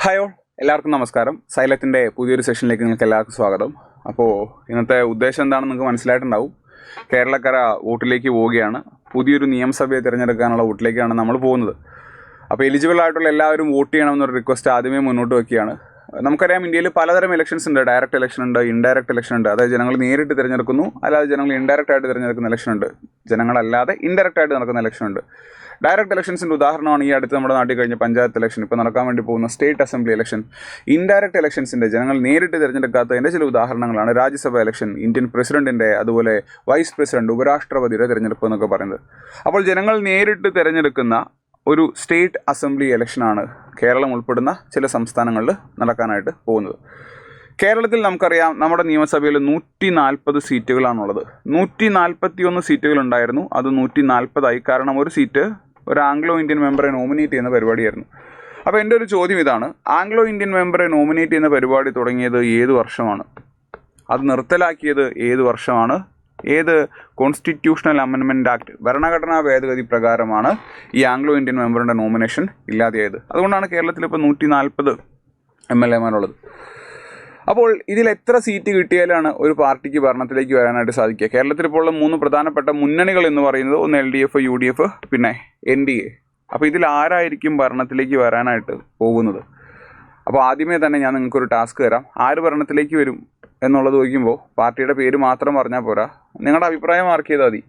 Hi all, എല്ലാവർക്കും നമസ്കാരം. സൈലത്തിൻ്റെ പുതിയൊരു സെഷനിലേക്ക് നിങ്ങൾക്ക് എല്ലാവർക്കും സ്വാഗതം. അപ്പോൾ ഇന്നത്തെ ഉദ്ദേശം എന്താണെന്ന് നിങ്ങൾക്ക് മനസ്സിലായിട്ടുണ്ടാവും. കേരളക്കര വോട്ടിലേക്ക് പോവുകയാണ്. പുതിയൊരു നിയമസഭയെ തിരഞ്ഞെടുക്കാനുള്ള വോട്ടിലേക്കാണ് നമ്മൾ പോകുന്നത്. അപ്പോൾ എലിജിബിൾ ആയിട്ടുള്ള എല്ലാവരും വോട്ട് ചെയ്യണമെന്നൊരു റിക്വസ്റ്റ് ആദ്യമേ മുന്നോട്ട് വയ്ക്കുകയാണ്. നമുക്കറിയാം, ഇന്ത്യയിൽ പലതരം ഇലക്ഷൻസ് ഉണ്ട്. ഡയറക്റ്റ് ഇലക്ഷൻ ഉണ്ട്, ഇൻഡയറക്റ്റ് ഇലക്ഷൻ ഉണ്ട്. അതായത് ജനങ്ങൾ നേരിട്ട് തിരഞ്ഞെടുക്കുന്നു, അല്ലാതെ ജനങ്ങൾ ഇൻഡയറക്റ്റ് ആയിട്ട് തിരഞ്ഞെടുക്കുന്ന ഇലക്ഷൻ ഉണ്ട്. ജനങ്ങളല്ലാതെ ഇൻഡയറക്റ്റ് ആയിട്ട് നടക്കുന്ന ഇലക്ഷൻ ഉണ്ട്. ഡയറക്റ്റ് ഇലക്ഷൻസിൻ്റെ ഉദാഹരണമാണ് ഈ അടുത്ത് നമ്മുടെ നാട്ടിൽ കഴിഞ്ഞ പഞ്ചായത്ത് ഇലക്ഷൻ, ഇപ്പോൾ നടക്കാൻ വേണ്ടി പോകുന്ന സ്റ്റേറ്റ് അസംബ്ലി ഇലക്ഷൻ. ഇൻഡയറക്റ്റ് ഇലക്ഷൻസിൻ്റെ ജനങ്ങൾ നേരിട്ട് തിരഞ്ഞെടുക്കാത്തതിൻ്റെ ചില ഉദാഹരണങ്ങളാണ് രാജ്യസഭ ഇലക്ഷൻ, ഇന്ത്യൻ പ്രസിഡന്റിൻ്റെ, അതുപോലെ വൈസ് പ്രസിഡന്റ്, ഉപരാഷ്ട്രപതിയുടെ തിരഞ്ഞെടുപ്പ് എന്നൊക്കെ പറയുന്നത്. അപ്പോൾ ജനങ്ങൾ നേരിട്ട് തിരഞ്ഞെടുക്കുന്ന ഒരു സ്റ്റേറ്റ് അസംബ്ലി ഇലക്ഷനാണ് കേരളം ഉൾപ്പെടുന്ന ചില സംസ്ഥാനങ്ങളിൽ നടക്കാനായിട്ട് പോകുന്നത്. കേരളത്തിൽ നമുക്കറിയാം, നമ്മുടെ നിയമസഭയിൽ 140 സീറ്റുകളാണുള്ളത്. 141 സീറ്റുകൾ ഉണ്ടായിരുന്നു, അത് 140ആയി. കാരണം ഒരു സീറ്റ് ഒരു ആംഗ്ലോ ഇന്ത്യൻ മെമ്പറെ നോമിനേറ്റ് ചെയ്യുന്ന പരിപാടിയായിരുന്നു. അപ്പോൾ എൻ്റെ ഒരു ചോദ്യം ഇതാണ്: ആംഗ്ലോ ഇന്ത്യൻ മെമ്പറെ നോമിനേറ്റ് ചെയ്യുന്ന പരിപാടി തുടങ്ങിയത് ഏത് വർഷമാണ്? അത് നിർത്തലാക്കിയത് ഏത് വർഷമാണ്? ഏത് കോൺസ്റ്റിറ്റ്യൂഷണൽ അമെൻമെൻറ്റ് ആക്ട്, ഭരണഘടനാ ഭേദഗതി പ്രകാരമാണ് ഈ ആംഗ്ലോ ഇന്ത്യൻ മെമ്പറിൻ്റെ നോമിനേഷൻ ഇല്ലാതെയായത്? അതുകൊണ്ടാണ് കേരളത്തിൽ ഇപ്പോൾ 140 MLA-മാരുള്ളത്. അപ്പോൾ ഇതിൽ എത്ര സീറ്റ് കിട്ടിയാലാണ് ഒരു പാർട്ടിക്ക് ഭരണത്തിലേക്ക് വരാനായിട്ട് സാധിക്കുക? കേരളത്തിൽ ഇപ്പോൾ ഉള്ള 3 പ്രധാനപ്പെട്ട മുന്നണികൾ എന്ന് പറയുന്നത് ഒന്ന് LDF, UDF, പിന്നെ NDA. അപ്പോൾ ഇതിൽ ആരായിരിക്കും ഭരണത്തിലേക്ക് വരാനായിട്ട് പോകുന്നത്? അപ്പോൾ ആദ്യമേ തന്നെ ഞാൻ നിങ്ങൾക്കൊരു ടാസ്ക് തരാം. ആര് ഭരണത്തിലേക്ക് വരും എന്നുള്ളത് ചോദിക്കുമ്പോൾ പാർട്ടിയുടെ പേര് മാത്രം പറഞ്ഞാൽ പോരാ, നിങ്ങളുടെ അഭിപ്രായം മാർക്ക് ചെയ്താൽ മതി.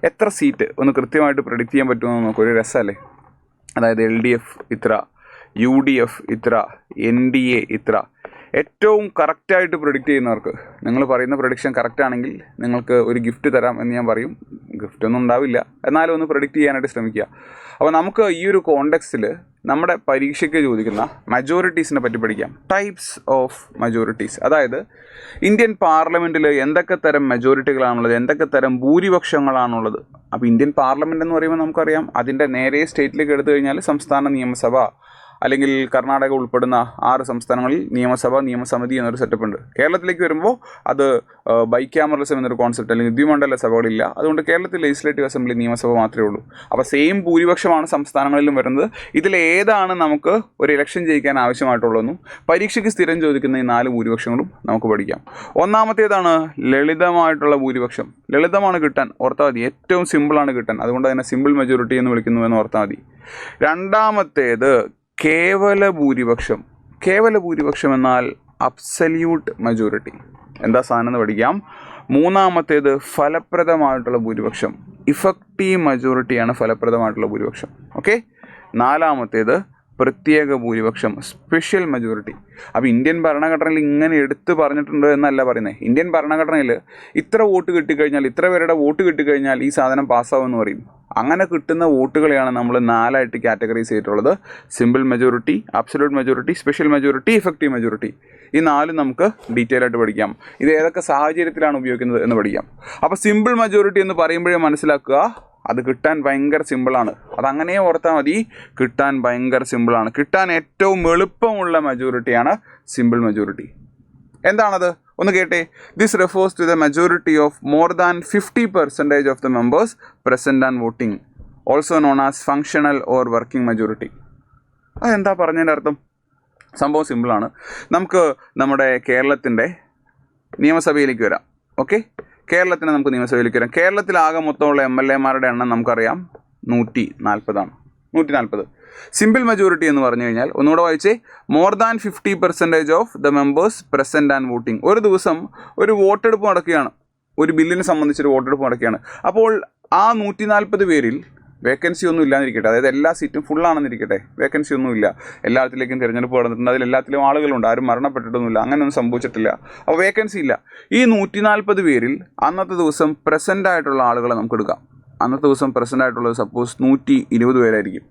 എത്ര സീറ്റ് ഒന്ന് കൃത്യമായിട്ട് പ്രെഡിക്റ്റ് ചെയ്യാൻ പറ്റുമെന്ന് നോക്കൊരു രസമല്ലേ? അതായത് LDF ഇത്ര, UDF ഇത്ര, NDA ഇത്ര. ഏറ്റവും കറക്റ്റായിട്ട് പ്രെഡിക്റ്റ് ചെയ്യുന്നവർക്ക്, നിങ്ങൾ പറയുന്ന പ്രഡിക്ഷൻ കറക്റ്റ് ആണെങ്കിൽ നിങ്ങൾക്ക് ഒരു ഗിഫ്റ്റ് തരാം എന്ന് ഞാൻ പറയും. ഗിഫ്റ്റ് ഒന്നും ഉണ്ടാവില്ല, എന്നാലും ഒന്ന് പ്രെഡിക്റ്റ് ചെയ്യാനായിട്ട് ശ്രമിക്കുക. അപ്പോൾ നമുക്ക് ഈ ഒരു കോണ്ടെക്സ്റ്റിൽ നമ്മുടെ പരീക്ഷയ്ക്ക് ചോദിക്കുന്ന മജോറിറ്റീസിനെ പറ്റി പഠിക്കാം. ടൈപ്സ് ഓഫ് മജോറിറ്റീസ്, അതായത് ഇന്ത്യൻ പാർലമെൻറ്റിൽ എന്തൊക്കെ തരം മെജോറിറ്റികളാണുള്ളത്, എന്തൊക്കെ തരം ഭൂരിപക്ഷങ്ങളാണുള്ളത്. അപ്പോൾ ഇന്ത്യൻ പാർലമെൻറ്റ് എന്ന് പറയുമ്പോൾ നമുക്കറിയാം, അതിൻ്റെ നേരെ സ്റ്റേറ്റിലേക്ക് എടുത്തു കഴിഞ്ഞാൽ സംസ്ഥാന നിയമസഭ, അല്ലെങ്കിൽ കർണാടക ഉൾപ്പെടുന്ന 6 സംസ്ഥാനങ്ങളിൽ നിയമസഭ, നിയമസമിതി എന്നൊരു സെറ്റപ്പ് ഉണ്ട്. കേരളത്തിലേക്ക് വരുമ്പോൾ അത് ബൈക്യാമറലിസം എന്നൊരു കോൺസെപ്റ്റ്, അല്ലെങ്കിൽ ദ്വിമണ്ഡല സഭകളില്ല. അതുകൊണ്ട് കേരളത്തിൽ ലെജിസ്ലേറ്റീവ് അസംബ്ലി, നിയമസഭ മാത്രമേ ഉള്ളൂ. അപ്പോൾ സെയിം ഭൂരിപക്ഷമാണ് സംസ്ഥാനങ്ങളിലും വരുന്നത്. ഇതിലേതാണ് നമുക്ക് ഒരു ഇലക്ഷൻ ജയിക്കാൻ ആവശ്യമായിട്ടുള്ളതെന്നും പരീക്ഷയ്ക്ക് സ്ഥിരം ചോദിക്കുന്ന ഈ 4 ഭൂരിപക്ഷങ്ങളും നമുക്ക് പഠിക്കാം. ഒന്നാമത്തേതാണ് ലളിതമായിട്ടുള്ള ഭൂരിപക്ഷം. ലളിതമാണ് കിട്ടാൻ, ഓർത്താൽ മതി. ഏറ്റവും സിമ്പിളാണ് കിട്ടാൻ, അതുകൊണ്ട് തന്നെ സിമ്പിൾ മെജോറിറ്റി എന്ന് വിളിക്കുന്നു എന്ന് ഓർത്താൽ മതി. രണ്ടാമത്തേത് കേവല ഭൂരിപക്ഷം. കേവല ഭൂരിപക്ഷം എന്നാൽ അബ്സല്യൂട്ട് മെജോറിറ്റി. എന്താ സാധനം എന്ന് പഠിക്കാം. മൂന്നാമത്തേത് ഫലപ്രദമായിട്ടുള്ള ഭൂരിപക്ഷം. ഇഫക്റ്റീവ് മെജോറിറ്റിയാണ് ഫലപ്രദമായിട്ടുള്ള ഭൂരിപക്ഷം. ഓക്കെ. നാലാമത്തേത് പ്രത്യേക ഭൂരിപക്ഷം, സ്പെഷ്യൽ മെജോറിറ്റി. അപ്പോൾ ഇന്ത്യൻ ഭരണഘടനയിൽ ഇങ്ങനെ എടുത്ത് പറഞ്ഞിട്ടുണ്ട് എന്നല്ല പറയുന്നത്. ഇന്ത്യൻ ഭരണഘടനയിൽ ഇത്ര വോട്ട് കിട്ടിക്കഴിഞ്ഞാൽ, ഇത്ര പേരുടെ വോട്ട് കിട്ടിക്കഴിഞ്ഞാൽ ഈ സാധനം പാസ്സാവുമെന്ന് പറയും. അങ്ങനെ കിട്ടുന്ന വോട്ടുകളെയാണ് നമ്മൾ 4ആയിട്ട് കാറ്റഗറൈസ് ചെയ്തിട്ടുള്ളത്. Simple majority, absolute majority, special majority, effective majority. ഈ 4 നമുക്ക് ഡീറ്റെയിൽ ആയിട്ട് പഠിക്കാം. ഇത് ഏതൊക്കെ സാഹചര്യത്തിലാണ് ഉപയോഗിക്കുന്നത് എന്ന് പഠിക്കാം. അപ്പോൾ സിമ്പിൾ മെജോറിറ്റി എന്ന് പറയുമ്പോഴേ മനസ്സിലാക്കുക, അത് കിട്ടാൻ ഭയങ്കര സിമ്പിളാണ്. അതങ്ങനെ ഓർത്താൽ മതി. കിട്ടാൻ ഭയങ്കര സിമ്പിളാണ്. കിട്ടാൻ ഏറ്റവും എളുപ്പമുള്ള മെജോറിറ്റിയാണ് സിമ്പിൾ മെജോറിറ്റി. എന്താണത് ഒന്ന് കേട്ടെ. This refers to the majority of more than 50% of the members present and voting, also known as functional or working majority. അതെന്താ പറഞ്ഞതിൻ്റെ അർത്ഥം? സംഭവം സിമ്പിളാണ്. നമുക്ക് നമ്മുടെ കേരളത്തിൻ്റെ നിയമസഭയിലേക്ക് വരാം. ഓക്കെ, കേരളത്തിന് നമുക്ക് നിയമസഭയിലേക്ക് വരാം. കേരളത്തിലാകെ മൊത്തമുള്ള MLA-മാരുടെ എണ്ണം നമുക്കറിയാം 140 ആണ്. 140. സിമ്പിൾ മെജോറിറ്റി എന്ന് പറഞ്ഞു കഴിഞ്ഞാൽ, ഒന്നുകൂടെ വായിച്ചേ, more than 50% of the members present and voting. ഒരു ദിവസം ഒരു വോട്ടെടുപ്പ് നടക്കുകയാണ്, ഒരു ബില്ലിനെ സംബന്ധിച്ചൊരു വോട്ടെടുപ്പ് നടക്കുകയാണ്. അപ്പോൾ ആ 140 പേരിൽ വേക്കൻസി ഒന്നും ഇല്ലാന്നിരിക്കട്ടെ, അതായത് എല്ലാ സീറ്റും ഫുള്ളാണെന്നിരിക്കട്ടെ, വേക്കൻസി ഒന്നുമില്ല. എല്ലാത്തിലേക്കും തിരഞ്ഞെടുപ്പ് നടന്നിട്ടുണ്ട്, അതിലെല്ലാത്തിലും ആളുകളുണ്ട്, ആരും മരണപ്പെട്ടിട്ടൊന്നുമില്ല, അങ്ങനെയൊന്നും സംഭവിച്ചിട്ടില്ല. അപ്പോൾ വേക്കൻസി ഇല്ല. ഈ 140 പേരിൽ അന്നത്തെ ദിവസം പ്രസൻ്റ് ആയിട്ടുള്ള ആളുകളെ നമുക്ക് എടുക്കാം. അന്നത്തെ ദിവസം പ്രസൻ്റ് ആയിട്ടുള്ളത് സപ്പോസ് 120 പേരായിരിക്കും.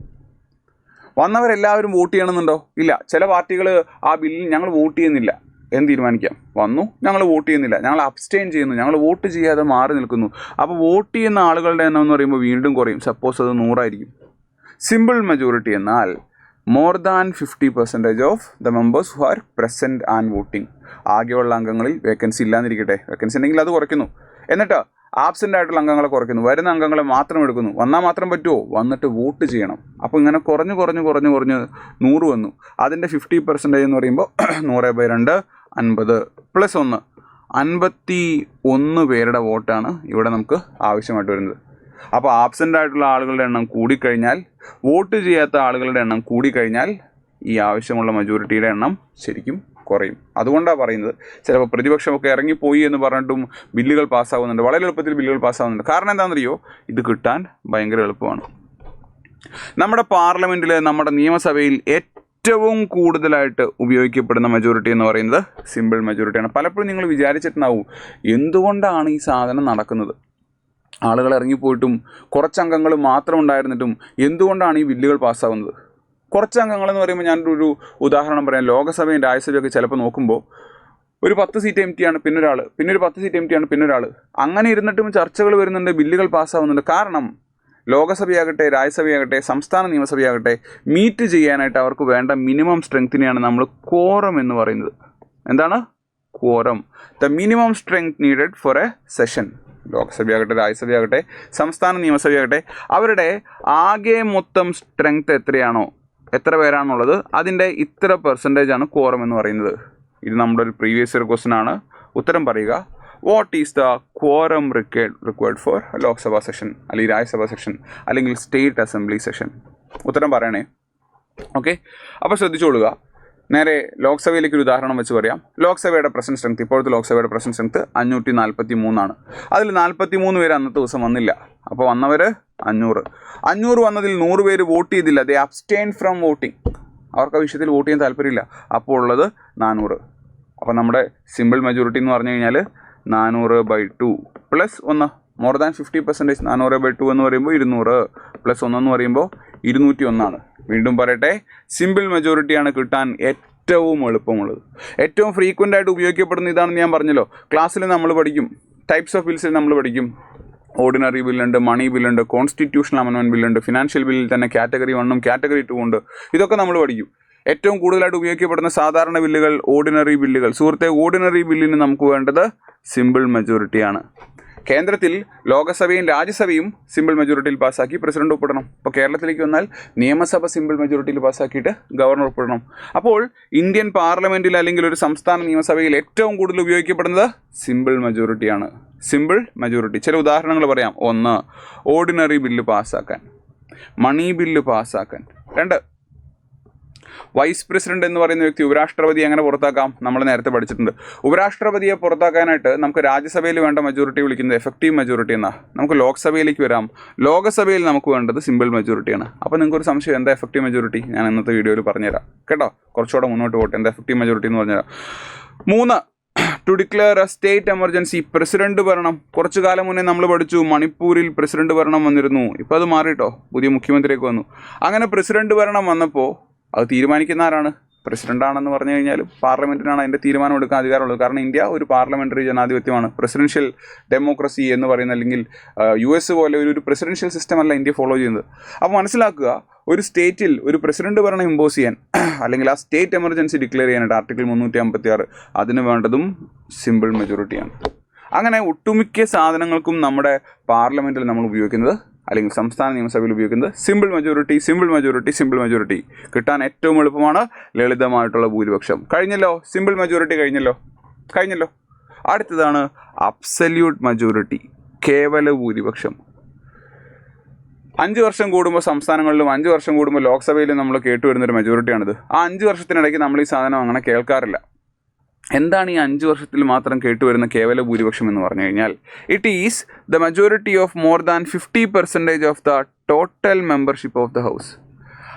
വന്നവരെല്ലാവരും വോട്ട് ചെയ്യണമെന്നുണ്ടോ? ഇല്ല. ചില പാർട്ടികൾ ആ ബില്ലിൽ ഞങ്ങൾ വോട്ട് ചെയ്യുന്നില്ല എന്ന് തീരുമാനിക്കാം. വന്നു, ഞങ്ങൾ വോട്ട് ചെയ്യുന്നില്ല, ഞങ്ങൾ അബ്സ്റ്റെയിൻ ചെയ്യുന്നു, ഞങ്ങൾ വോട്ട് ചെയ്യാതെ മാറി നിൽക്കുന്നു. അപ്പോൾ വോട്ട് ചെയ്യുന്ന ആളുകളുടെ എണ്ണം എന്ന് പറയുമ്പോൾ വീണ്ടും കുറയും. സപ്പോസ് അത് 100 ആയിരിക്കും. സിമ്പിൾ മെജോറിറ്റി എന്നാൽ more than 50% of the members who are present and voting. ആകെയുള്ള അംഗങ്ങളിൽ വേക്കൻസി ഇല്ലാന്നിരിക്കട്ടെ, വേക്കൻസി ഉണ്ടെങ്കിൽ അത് കുറയ്ക്കുന്നു. എന്നിട്ട് ആബ്സെൻ്റ് ആയിട്ടുള്ള അംഗങ്ങളെ കുറയ്ക്കുന്നു, വരുന്ന അംഗങ്ങളെ മാത്രം എടുക്കുന്നു. വന്നാൽ മാത്രം പറ്റുമോ? വന്നിട്ട് വോട്ട് ചെയ്യണം. അപ്പോൾ ഇങ്ങനെ കുറഞ്ഞ് 100 വന്നു. അതിൻ്റെ 50% എന്ന് പറയുമ്പോൾ 100/2 50 + 1 51 പേരുടെ വോട്ടാണ് ഇവിടെ നമുക്ക് ആവശ്യമായിട്ട് വരുന്നത്. അപ്പോൾ ആബ്സെൻ്റ് ആയിട്ടുള്ള ആളുകളുടെ എണ്ണം കൂടിക്കഴിഞ്ഞാൽ, വോട്ട് ചെയ്യാത്ത ആളുകളുടെ എണ്ണം കൂടിക്കഴിഞ്ഞാൽ ഈ ആവശ്യമുള്ള മജോറിറ്റിയുടെ എണ്ണം ശരിക്കും കുറയും. അതുകൊണ്ടാണ് പറയുന്നത് ചിലപ്പോൾ പ്രതിപക്ഷമൊക്കെ ഇറങ്ങിപ്പോയി എന്ന് പറഞ്ഞിട്ടും ബില്ലുകൾ പാസ്സാവുന്നുണ്ട്, വളരെ എളുപ്പത്തിൽ ബില്ലുകൾ പാസ്സാവുന്നുണ്ട്. കാരണം എന്താണെന്നറിയോ? ഇത് കിട്ടാൻ ഭയങ്കര എളുപ്പമാണ്. നമ്മുടെ പാർലമെൻറ്റിൽ, നമ്മുടെ നിയമസഭയിൽ ഏറ്റവും കൂടുതലായിട്ട് ഉപയോഗിക്കപ്പെടുന്ന മജോറിറ്റി എന്ന് പറയുന്നത് സിമ്പിൾ മജോറിറ്റിയാണ്. പലപ്പോഴും നിങ്ങൾ വിചാരിച്ചിട്ടുണ്ടാവും എന്തുകൊണ്ടാണ് ഈ സാധനം നടക്കുന്നത്, ആളുകൾ ഇറങ്ങിപ്പോയിട്ടും കുറച്ച് അംഗങ്ങൾ മാത്രം ഉണ്ടായിരുന്നിട്ടും എന്തുകൊണ്ടാണ് ഈ ബില്ലുകൾ പാസ്സാവുന്നത്? കുറച്ച് അംഗങ്ങളെന്ന് പറയുമ്പോൾ ഞാനൊരു ഉദാഹരണം പറയാം. ലോകസഭയും രാജ്യസഭയൊക്കെ ചിലപ്പോൾ നോക്കുമ്പോൾ ഒരു 10 സീറ്റ് എം ടി ആണ്, പിന്നൊരാൾ, പിന്നെ ഒരു 10 സീറ്റ് എം ടി ആണ്, പിന്നൊരാൾ, അങ്ങനെ ഇരുന്നിട്ടും ചർച്ചകൾ വരുന്നുണ്ട്, ബില്ലുകൾ പാസ്സാവുന്നുണ്ട്. കാരണം ലോകസഭയാകട്ടെ, രാജ്യസഭയാകട്ടെ, സംസ്ഥാന നിയമസഭയാകട്ടെ മീറ്റ് ചെയ്യാനായിട്ട് അവർക്ക് വേണ്ട മിനിമം സ്ട്രെങ്ത്തിനെയാണ് നമ്മൾ ക്വോറം എന്ന് പറയുന്നത്. എന്താണ് quorum? The minimum strength needed for a session. ലോകസഭയാകട്ടെ, രാജ്യസഭയാകട്ടെ, സംസ്ഥാന നിയമസഭയാകട്ടെ, അവരുടെ ആകെ മൊത്തം സ്ട്രെങ്ത് എത്രയാണോ, എത്ര പേരാണുള്ളത്, അതിൻ്റെ ഇത്ര % ക്വോറം എന്ന് പറയുന്നത്. ഇത് നമ്മുടെ ഒരു പ്രീവിയസ് ഇയർ ക്വസ്റ്റ്യൻ ആണ്. ഉത്തരം പറയുക. What is the quorum required for Lok Sabha session, അല്ലെങ്കിൽ രാജ്യസഭ സെഷൻ, അല്ലെങ്കിൽ സ്റ്റേറ്റ് അസംബ്ലി സെഷൻ? ഉത്തരം പറയണേ. ഓക്കെ, അപ്പോൾ ശ്രദ്ധിച്ചോളുക. നേരെ ലോക്സഭയിലേക്ക് ഒരു ഉദാഹരണം വെച്ച് പറയാം. ലോക്സഭയുടെ പ്രസന്റ് സ്ട്രെങ്ത്, ഇപ്പോഴത്തെ ലോക്സഭയുടെ പ്രസന്റ് സ്ട്രെങ്ത് 543 അതിൽ 43 പേര് അന്നത്തെ ദിവസം വന്നില്ല. അപ്പോൾ വന്നവർ 500 വന്നതിൽ 100 പേര് വോട്ട് ചെയ്തില്ല. ദേ അബ്സ്റ്റെയിൻ ഫ്രം വോട്ടിംഗ്. അവർക്ക് ആ വിഷയത്തിൽ വോട്ട് ചെയ്യാൻ താല്പര്യമില്ല. അപ്പോൾ ഉള്ളത് 400. അപ്പോൾ നമ്മുടെ സിമ്പിൾ മെജോറിറ്റി എന്ന് പറഞ്ഞു കഴിഞ്ഞാൽ 400/2 + 1 മോർ ദാൻ 50%. 400/2 എന്ന് പറയുമ്പോൾ 200 + 1 എന്ന് പറയുമ്പോൾ 201 വീണ്ടും പറയട്ടെ, സിമ്പിൾ മെജോറിറ്റിയാണ് കിട്ടാൻ ഏറ്റവും എളുപ്പമുള്ളത്. ഏറ്റവും ഫ്രീക്വൻ്റ് ആയിട്ട് ഉപയോഗിക്കപ്പെടുന്ന ഇതാണെന്ന് ഞാൻ പറഞ്ഞല്ലോ. ക്ലാസ്സിൽ നമ്മൾ പഠിക്കും, ടൈപ്സ് ഓഫ് ബിൽസിൽ നമ്മൾ പഠിക്കും. ഓർഡിനറി ബില്ലുണ്ട്, മണി ബില്ലുണ്ട്, കോൺസ്റ്റിറ്റ്യൂഷണൽ അമെൻമെൻറ്റ് ബില്ലുണ്ട്, ഫിനാൻഷ്യൽ ബില്ലിൽ തന്നെ കാറ്റഗറി 1ഉം കാറ്റഗറി 2 ഉണ്ട്. ഇതൊക്കെ നമ്മൾ പഠിക്കും. ഏറ്റവും കൂടുതലായിട്ട് ഉപയോഗിക്കപ്പെടുന്ന സാധാരണ ബില്ലുകൾ ഓർഡിനറി ബില്ലുകൾ. സുഹൃത്തെ, ഓർഡിനറി ബില്ലിന് നമുക്ക് വേണ്ടത് സിമ്പിൾ മെജോറിറ്റിയാണ്. കേന്ദ്രത്തിൽ ലോകസഭയും രാജ്യസഭയും സിമ്പിൾ മെജോറിറ്റിയിൽ പാസ്സാക്കി പ്രസിഡന്റ് ഒപ്പിടണം. ഇപ്പോൾ കേരളത്തിലേക്ക് വന്നാൽ നിയമസഭ സിമ്പിൾ മെജോറിറ്റിയിൽ പാസ്സാക്കിയിട്ട് ഗവർണർ ഒപ്പിടണം. അപ്പോൾ ഇന്ത്യൻ പാർലമെൻറ്റിൽ അല്ലെങ്കിൽ ഒരു സംസ്ഥാന നിയമസഭയിൽ ഏറ്റവും കൂടുതൽ ഉപയോഗിക്കപ്പെടുന്നത് സിമ്പിൾ മെജോറിറ്റിയാണ്. Simple majority. ചില ഉദാഹരണങ്ങൾ പറയാം. 1, ഓർഡിനറി ബില്ല് പാസ്സാക്കാൻ, മണി ബില്ല് പാസ്സാക്കാൻ. 2, വൈസ് പ്രസിഡന്റ് എന്ന് പറയുന്ന വ്യക്തി, ഉപരാഷ്ട്രപതി എങ്ങനെ പുറത്താക്കാം? നമ്മൾ നേരത്തെ പഠിച്ചിട്ടുണ്ട്. ഉപരാഷ്ട്രപതിയെ പുറത്താക്കാനായിട്ട് നമുക്ക് രാജ്യസഭയിൽ വേണ്ട മെജോറിറ്റി വിളിക്കുന്നത് എഫക്റ്റീവ് മെജോറിറ്റി എന്നാണ്. നമുക്ക് ലോക്സഭയിലേക്ക് വരാം. ലോകസഭയിൽ നമുക്ക് വേണ്ടത് സിമ്പിൾ മെജോറിറ്റിയാണ്. അപ്പോൾ നിങ്ങൾക്കൊരു സംശയം, എന്താ എഫക്റ്റീവ് മെജോറിറ്റി? ഞാൻ ഇന്നത്തെ വീഡിയോയിൽ പറഞ്ഞുതരാം കേട്ടോ. കുറച്ചുകൂടെ മുന്നോട്ട് പോട്ടെ. എന്താ എഫക്റ്റീവ് മെജോറിറ്റി എന്ന് പറഞ്ഞുതരാം. 3, to declare a state emergency. President ഭരണം. കുറച്ചു കാലം മുന്നേ നമ്മൾ പഠിച്ചു, മണിപ്പൂരിൽ പ്രസിഡന്റ് ഭരണം വന്നിരുന്നു. ഇപ്പോൾ അത് മാറിയിട്ടോ, പുതിയ മുഖ്യമന്ത്രിയൊക്കെ വന്നു. അങ്ങനെ പ്രസിഡന്റ് ഭരണം വന്നപ്പോൾ അത് തീരുമാനിക്കുന്ന ആരാണ്? പ്രസിഡൻ്റാണെന്ന് പറഞ്ഞു കഴിഞ്ഞാലും പാർലമെൻറ്റിനാണ് അതിൻ്റെ തീരുമാനം എടുക്കാൻ അധികാരമുള്ളത്. കാരണം ഇന്ത്യ ഒരു പാർലമെൻ്ററി ജനാധിപത്യമാണ്. പ്രസിഡൻഷ്യൽ ഡെമോക്രസി എന്ന് പറയുന്ന, അല്ലെങ്കിൽ US പോലെ ഒരു പ്രസിഡൻഷ്യൽ സിസ്റ്റം അല്ല ഇന്ത്യ ഫോളോ ചെയ്യുന്നത്. അപ്പോൾ മനസ്സിലാക്കുക, ഒരു സ്റ്റേറ്റിൽ ഒരു പ്രസിഡന്റ് ഭരണം ഇമ്പോസ് ചെയ്യാൻ, അല്ലെങ്കിൽ ആ സ്റ്റേറ്റ് എമർജൻസി ഡിക്ലെയർ ചെയ്യാനായിട്ട് ആർട്ടിക്കിൾ 356 അതിന് വേണ്ടതും സിമ്പിൾ മെജോറിറ്റിയാണ്. അങ്ങനെ ഒട്ടുമിക്ക സാധനങ്ങൾക്കും നമ്മുടെ പാർലമെൻറ്റിൽ നമ്മൾ ഉപയോഗിക്കുന്നത്, അല്ലെങ്കിൽ സംസ്ഥാന നിയമസഭയിൽ ഉപയോഗിക്കുന്നത് simple majority. Simple majority, simple majority കിട്ടാൻ ഏറ്റവും എളുപ്പമാണ്, ലളിതമായിട്ടുള്ള ഭൂരിപക്ഷം. കഴിഞ്ഞല്ലോ, സിമ്പിൾ മെജോറിറ്റി കഴിഞ്ഞല്ലോ. അടുത്തതാണ് അബ്സല്യൂട്ട് മെജോറിറ്റി, കേവല ഭൂരിപക്ഷം. 5 വർഷം കൂടുമ്പോൾ സംസ്ഥാനങ്ങളിലും 5 വർഷം കൂടുമ്പോൾ ലോക്സഭയിലും നമ്മൾ കേട്ടുവരുന്നൊരു മെജോറിറ്റിയാണിത്. ആ 5 വർഷത്തിനിടയ്ക്ക് നമ്മൾ ഈ സാധനം അങ്ങനെ കേൾക്കാറില്ല. എന്താണ് ഈ 5 വർഷത്തിൽ മാത്രം കേട്ടുവരുന്ന കേവല ഭൂരിപക്ഷം എന്ന് പറഞ്ഞു കഴിഞ്ഞാൽ, it is the majority of more than 50% of the total membership of the house.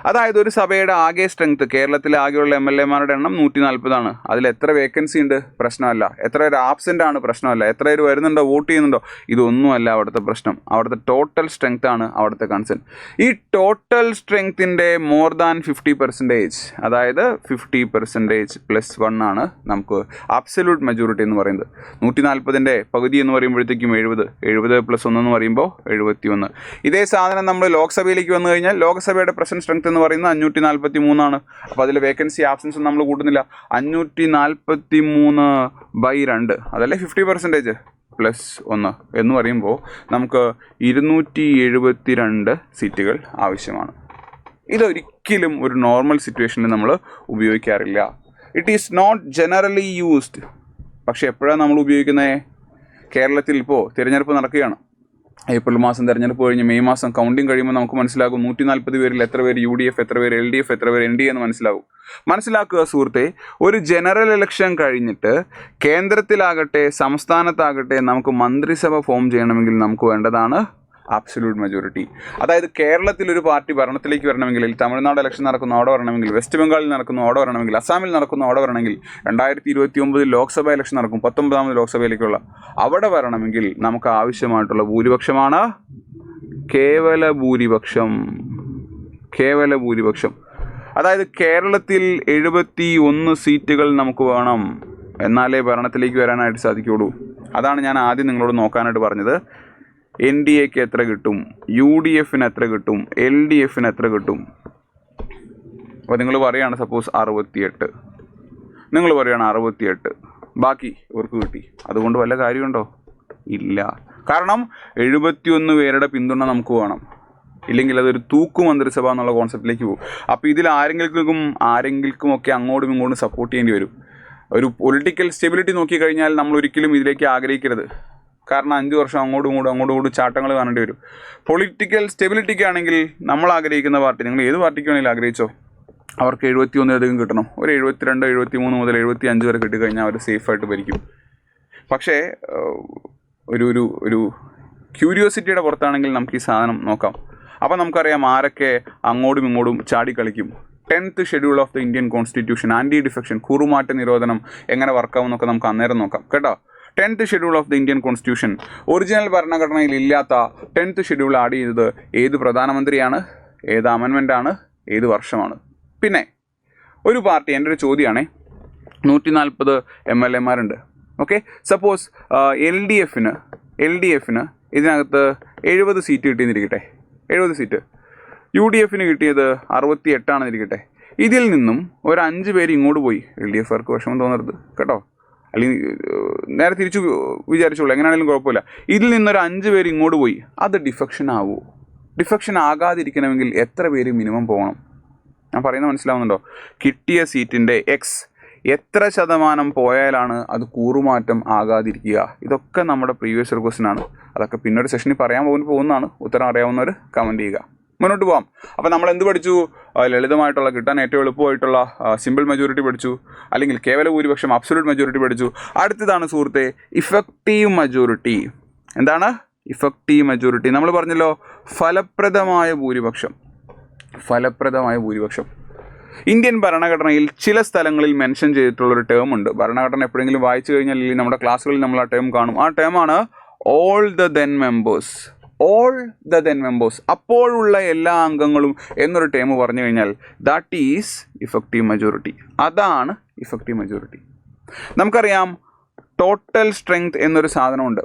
അതായത് ഒരു സഭയുടെ ആകെ സ്ട്രെങ്ത്, കേരളത്തിലെ ആകെയുള്ള MLA-മാരുടെ എണ്ണം 140 അതിൽ എത്ര വേക്കൻസി ഉണ്ട് പ്രശ്നമല്ല, എത്ര പേര് ആബ്സെൻ്റ് ആണ് പ്രശ്നമല്ല, എത്ര പേര് വരുന്നുണ്ടോ, വോട്ട് ചെയ്യുന്നുണ്ടോ, ഇതൊന്നുമല്ല അവിടുത്തെ പ്രശ്നം. അവിടുത്തെ ടോട്ടൽ സ്ട്രെങ്ത് ആണ് അവിടുത്തെ കൺസേൺ. ഈ ടോട്ടൽ സ്ട്രെങ്ത്തിൻ്റെ മോർ ദാൻ 50%, അതായത് 50% + 1 ആണ് നമുക്ക് അബ്സല്യൂട്ട് മെജോറിറ്റി എന്ന് പറയുന്നത്. 140ൻ്റെ പകുതി എന്ന് പറയുമ്പോഴത്തേക്കും 70 + 1 എന്ന് പറയുമ്പോൾ 71. ഇതേ സാധനം നമ്മൾ ലോക്സഭയിലേക്ക് വന്നു കഴിഞ്ഞാൽ ലോക്സഭയുടെ പ്രസന്റ് സ്ട്രെങ്ത് എന്ന് പറയുന്നത് 543. അപ്പോൾ അതിൽ വേക്കൻസി ആബ്സൻസ് നമ്മൾ കൂട്ടുന്നില്ല. 543/2 അതല്ലേ 50%. +1 എന്ന് പറയുമ്പോൾ നമുക്ക് 272 സീറ്റുകൾ ആവശ്യമാണ്. ഇതൊരിക്കലും ഒരു നോർമൽ സിറ്റുവേഷനിൽ നമ്മൾ ഉപയോഗിക്കാറില്ല. It is not generally used. പക്ഷേ എപ്പോഴാണ് നമ്മൾ ഉപയോഗിക്കുന്നത്? കേരളത്തിൽ ഇപ്പോൾ തിരഞ്ഞെടുപ്പ് നടക്കുകയാണ്. ഏപ്രിൽ മാസം തിരഞ്ഞെടുപ്പ് കഴിഞ്ഞ് മെയ് മാസം കൗണ്ടിങ് കഴിയുമ്പോൾ നമുക്ക് മനസ്സിലാകും 140 പേരിൽ എത്ര പേര് UDF, എത്ര പേര് LDF, എത്ര പേര് NDA എന്ന് മനസ്സിലാക്കുക സുഹൃത്തെ. ഒരു ജനറൽ ഇലക്ഷൻ കഴിഞ്ഞിട്ട് കേന്ദ്രത്തിലാകട്ടെ സംസ്ഥാനത്താകട്ടെ നമുക്ക് മന്ത്രിസഭ ഫോം ചെയ്യണമെങ്കിൽ നമുക്ക് വേണ്ടതാണ് ആബ്സല്യൂട്ട് മെജോറിറ്റി. അതായത് കേരളത്തിൽ ഒരു പാർട്ടി ഭരണത്തിലേക്ക് വരണമെങ്കിൽ, തമിഴ്നാട് ഇലക്ഷൻ നടക്കുന്ന അവിടെ വരണമെങ്കിൽ, വെസ്റ്റ് ബംഗാളിൽ നടക്കുന്ന അവിടെ വരണമെങ്കിൽ, അസാമിൽ നടക്കുന്ന അവിടെ വരണമെങ്കിൽ, 2029 ലോക്സഭ ഇലക്ഷൻ നടക്കും, 19ാമത് ലോക്സഭയിലേക്കുള്ള അവിടെ വരണമെങ്കിൽ നമുക്ക് ആവശ്യമായിട്ടുള്ള ഭൂരിപക്ഷമാണ് കേവല ഭൂരിപക്ഷം. അതായത് കേരളത്തിൽ 71 സീറ്റുകൾ നമുക്ക് വേണം, എന്നാലേ ഭരണത്തിലേക്ക് വരാനായിട്ട് സാധിക്കുകയുള്ളൂ. അതാണ് ഞാൻ ആദ്യം നിങ്ങളോട് നോക്കാനായിട്ട് പറഞ്ഞത്. NDAക്ക് എത്ര കിട്ടും, UDFന് എത്ര കിട്ടും, LDFന് എത്ര കിട്ടും. അപ്പോൾ നിങ്ങൾ പറയുകയാണ് സപ്പോസ് 68, നിങ്ങൾ പറയുകയാണ് 68, ബാക്കി ഇവർക്ക് കിട്ടി. അതുകൊണ്ട് വല്ല കാര്യമുണ്ടോ? ഇല്ല. കാരണം 71 പേരുടെ പിന്തുണ നമുക്ക് വേണം, ഇല്ലെങ്കിൽ അതൊരു തൂക്കു മന്ത്രിസഭ എന്നുള്ള കോൺസെപ്റ്റിലേക്ക് പോകും. അപ്പോൾ ഇതിൽ ആരെങ്കിലുമൊക്കെ അങ്ങോട്ടും ഇങ്ങോട്ടും സപ്പോർട്ട് ചെയ്യേണ്ടി വരും. ഒരു പൊളിറ്റിക്കൽ സ്റ്റെബിലിറ്റി നോക്കിക്കഴിഞ്ഞാൽ നമ്മൾ ഒരിക്കലും ഇതിലേക്ക് ആഗ്രഹിക്കരുത്. കാരണം 5 വർഷം അങ്ങോട്ടും ഇങ്ങോട്ടും ചാട്ടങ്ങൾ കാണേണ്ടി വരും. പൊളിറ്റിക്കൽ സ്റ്റെബിലിറ്റിക്കാണെങ്കിൽ നമ്മൾ ആഗ്രഹിക്കുന്ന പാർട്ടി, നിങ്ങൾ ഏത് പാർട്ടിക്ക് വേണമെങ്കിലും ആഗ്രഹിച്ചോ, അവർക്ക് 71 കിട്ടണം. ഒരു 72, 73 മുതൽ 75 വരെ കിട്ടിക്കഴിഞ്ഞാൽ അവർ സേഫായിട്ട് ഭരിക്കും. പക്ഷേ ഒരു ക്യൂരിയോസിറ്റിയുടെ പുറത്താണെങ്കിൽ നമുക്ക് ഈ സാധനം നോക്കാം. അപ്പോൾ നമുക്കറിയാം ആരൊക്കെ അങ്ങോട്ടും ഇങ്ങോട്ടും ചാടിക്കളിക്കും. 10th schedule of the Indian constitution, anti defection, കൂറുമാറ്റ നിരോധനം എങ്ങനെ വർക്കാവുമെന്നൊക്കെ നമുക്ക് അന്നേരം നോക്കാം കേട്ടോ. 10th schedule of the Indian constitution, original ഭരണഘടനയിൽ ഇല്ലാത്ത 10th ഷെഡ്യൂൾ ആഡ് ചെയ്തത് ഏത് പ്രധാനമന്ത്രിയാണ്, ഏത് അമെൻമെൻ്റാണ്, ഏത് വർഷമാണ്. പിന്നെ ഒരു പാർട്ടി, എൻ്റെ ഒരു ചോദ്യമാണേ, 140 MLA-മാരുണ്ട്. ഓക്കെ, സപ്പോസ് LDFന് ഇതിനകത്ത് 70 സീറ്റ് കിട്ടിയെന്നിരിക്കട്ടെ, 70 സീറ്റ്. UDFന് കിട്ടിയത് 68 ആണെന്നിരിക്കട്ടെ. ഇതിൽ നിന്നും ഒരു 5 പേര് ഇങ്ങോട്ട് പോയി. LDFകാർക്ക് വിഷമം തോന്നരുത് കേട്ടോ, അല്ലെങ്കിൽ നേരെ തിരിച്ചു വിചാരിച്ചോളൂ, എങ്ങനെയാണെങ്കിലും കുഴപ്പമില്ല. ഇതിൽ നിന്നൊരു 5 പേര് ഇങ്ങോട്ട് പോയി, അത് ഡിഫെക്ഷൻ ആവുമോ? ഡിഫെക്ഷൻ ആകാതിരിക്കണമെങ്കിൽ എത്ര പേര് മിനിമം പോകണം? ഞാൻ പറയുന്നത് മനസ്സിലാവുന്നുണ്ടോ? കിട്ടിയ സീറ്റിൻ്റെ എത്ര ശതമാനം പോയാലാണ് അത് കൂറുമാറ്റം ആകാതിരിക്കുക? ഇതൊക്കെ നമ്മുടെ പ്രീവിയസ് ക്വസ്റ്റ്യൻ ആണ്. അതൊക്കെ പിന്നൊരു സെഷനിൽ പറയാൻ പോകുന്നതാണ്. ഉത്തരം അറിയാവുന്നവർ കമൻറ്റ് ചെയ്യുക. മുന്നോട്ട് പോകാം. അപ്പോൾ നമ്മൾ എന്ത് പഠിച്ചു? ലളിതമായിട്ടുള്ള, കിട്ടാൻ ഏറ്റവും എളുപ്പമായിട്ടുള്ള സിമ്പിൾ മെജോറിറ്റി പഠിച്ചു, അല്ലെങ്കിൽ കേവല ഭൂരിപക്ഷം അബ്സല്യൂട്ട് മെജോറിറ്റി പഠിച്ചു. അടുത്തതാണ് സുഹൃത്തെ ഇഫക്റ്റീവ് മെജോറിറ്റി. എന്താണ് ഇഫക്റ്റീവ് മെജോറിറ്റി? നമ്മൾ പറഞ്ഞല്ലോ ഫലപ്രദമായ ഭൂരിപക്ഷം. ഇന്ത്യൻ ഭരണഘടനയിൽ ചില സ്ഥലങ്ങളിൽ മെൻഷൻ ചെയ്തിട്ടുള്ളൊരു ടേം ഉണ്ട്. ഭരണഘടന എപ്പോഴെങ്കിലും വായിച്ചു കഴിഞ്ഞാൽ നമ്മുടെ ക്ലാസ്സുകളിൽ നമ്മൾ ആ ടേം കാണും. ആ ടേമാണ് ഓൾ ദ ദെൻ മെമ്പേഴ്സ്, അപ്പോഴുള്ള എല്ലാ അംഗങ്ങളും എന്നൊരു ടേം പറഞ്ഞു കഴിഞ്ഞാൽ ദാറ്റ് ഈസ് ഇഫക്റ്റീവ് മെജോറിറ്റി. അതാണ് ഇഫക്റ്റീവ് മെജോറിറ്റി. നമുക്കറിയാം ടോട്ടൽ സ്ട്രെങ്ത് എന്നൊരു സാധനമുണ്ട്.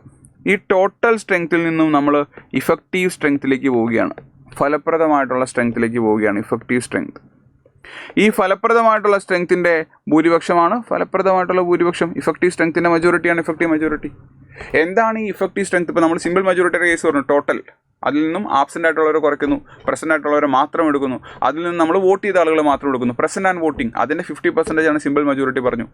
ഈ ടോട്ടൽ സ്ട്രെങ്ത്തിൽ നിന്നും നമ്മൾ ഇഫക്റ്റീവ് സ്ട്രെങ്ത്തിലേക്ക് പോവുകയാണ്, ഫലപ്രദമായിട്ടുള്ള സ്ട്രെങ്ത്തിലേക്ക് പോവുകയാണ്. ഇഫക്റ്റീവ് സ്ട്രെങ്ത്, ഈ ഫലപ്രദമായിട്ടുള്ള സ്ട്രെങ്ത്തിൻ്റെ ഭൂരിപക്ഷമാണ് ഫലപ്രദമായിട്ടുള്ള ഭൂരിപക്ഷം. ഇഫക്റ്റീവ് സ്ട്രെങ്ത്തിൻ്റെ മെജോറിറ്റിയാണ് ഇഫക്റ്റീവ് മെജോറിറ്റി. എന്താണ് ഈ ഇഫക്റ്റീവ് സ്ട്രെങ്ത്? ഇപ്പോൾ നമ്മൾ സിമ്പിൾ മെജോറിറ്റിയുടെ കേസ് പറഞ്ഞു, ടോട്ടൽ, അതിൽ നിന്നും ആബ്സെൻ്റ് ആയിട്ടുള്ളവരെ കുറയ്ക്കുന്നു, പ്രസൻ്റ് ആയിട്ടുള്ളവരെ മാത്രം എടുക്കുന്നു, അതിൽ നിന്ന് നമ്മൾ വോട്ട് ചെയ്ത ആളുകൾ മാത്രം എടുക്കുന്നു. പ്രസൻ്റ് ആൻഡ് വോട്ടിംഗ് അതിൻ്റെ 50% ആണ് സിമ്പിൾ മെജോറിറ്റി പറഞ്ഞു.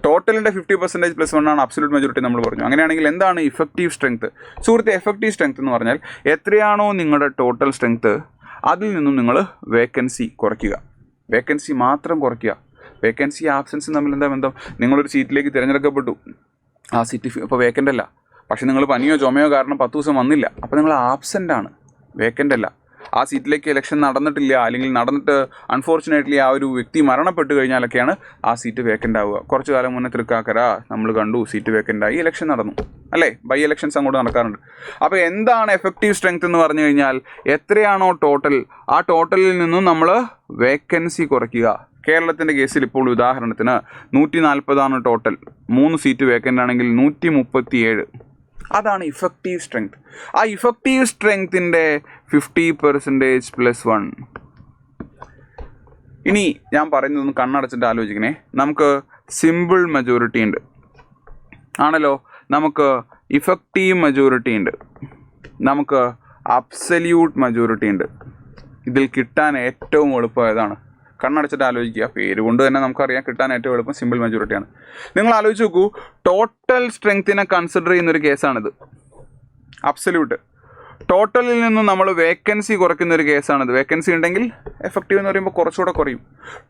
ടോട്ടലിൻ്റെ 50% +1 ആണ് അബ്സല്യൂട്ട് മെജോറിറ്റി നമ്മൾ പറഞ്ഞു. അങ്ങനെയാണെങ്കിൽ എന്താണ് ഇഫക്റ്റീവ് സ്ട്രെങ്ത്? സുഹൃത്തെ, എഫക്റ്റീവ് സ്ട്രെങ്ത് എന്ന് പറഞ്ഞാൽ എത്രയാണോ നിങ്ങളുടെ ടോട്ടൽ സ്ട്രെങ്ത് അതിൽ നിന്നും നിങ്ങൾ വേക്കൻസി കുറയ്ക്കുക, വേക്കൻസി മാത്രം കുറയ്ക്കുക. വേക്കൻസി ആബ്സെൻസും തമ്മിൽ എന്താ ബന്ധം? നിങ്ങളൊരു സീറ്റിലേക്ക് തിരഞ്ഞെടുക്കപ്പെട്ടു, ആ സീറ്റ് ഇപ്പോൾ വേക്കൻ്റ് അല്ല, പക്ഷേ നിങ്ങൾ പനിയോ ചുമയോ കാരണം 10 ദിവസം വന്നില്ല, അപ്പോൾ നിങ്ങൾ ആബ്സെൻ്റ് ആണ്, വേക്കൻ്റ് അല്ല. ആ സീറ്റിലേക്ക് ഇലക്ഷൻ നടന്നിട്ടില്ല, അല്ലെങ്കിൽ നടന്നിട്ട് അൺഫോർച്ചുനേറ്റ്ലി ആ ഒരു വ്യക്തി മരണപ്പെട്ട് കഴിഞ്ഞാലൊക്കെയാണ് ആ സീറ്റ് വേക്കൻ്റ് ആവുക. കുറച്ച് കാലം മുന്നേ തൃക്കാക്കര നമ്മൾ കണ്ടു, സീറ്റ് വേക്കൻ്റായി, ഇലക്ഷൻ നടന്നു അല്ലേ, ബൈ ഇലക്ഷൻസ് അങ്ങോട്ട് നടക്കാറുണ്ട്. അപ്പോൾ എന്താണ് എഫക്റ്റീവ് സ്ട്രെങ്ത് എന്ന് പറഞ്ഞു കഴിഞ്ഞാൽ എത്രയാണോ ടോട്ടൽ, ആ ടോട്ടലിൽ നിന്നും നമ്മൾ വേക്കൻസി കുറയ്ക്കുക. കേരളത്തിൻ്റെ കേസിൽ ഇപ്പോൾ ഉദാഹരണത്തിന് 140 ടോട്ടൽ, 3 സീറ്റ് വേക്കൻ്റ് ആണെങ്കിൽ 137. അതാണ് ഇഫക്റ്റീവ് സ്ട്രെങ്ത്. ആ ഇഫക്റ്റീവ് സ്ട്രെങ്ത്തിൻ്റെ 50% +1. ഇനി ഞാൻ പറയുന്നതൊന്ന് കണ്ണടച്ചിട്ട് ആലോചിക്കണേ. നമുക്ക് സിമ്പിൾ മെജോറിറ്റി ഉണ്ട് ആണല്ലോ, നമുക്ക് ഇഫക്റ്റീവ് മെജോറിറ്റി ഉണ്ട്, നമുക്ക് അബ്സല്യൂട്ട് മെജോറിറ്റി ഉണ്ട്. ഇതിൽ കിട്ടാൻ ഏറ്റവും എളുപ്പം ഏതാണ്? കണ്ണടച്ചിട്ട് ആലോചിക്കുക. പേര് കൊണ്ട് തന്നെ നമുക്കറിയാം കിട്ടാൻ ഏറ്റവും എളുപ്പം സിമ്പിൾ മെജോറിറ്റിയാണ്. നിങ്ങൾ ആലോചിച്ച് നോക്കൂ, ടോട്ടൽ സ്ട്രെങ്ത്തിനെ കൺസിഡർ ചെയ്യുന്നൊരു കേസാണിത്. അബ്സല്യൂട്ട് ടോട്ടലിൽ നിന്നും നമ്മൾ വേക്കൻസി കുറയ്ക്കുന്ന ഒരു കേസാണിത്. വേക്കൻസി ഉണ്ടെങ്കിൽ എഫക്റ്റീവ് എന്ന് പറയുമ്പോൾ കുറച്ചുകൂടെ കുറയും.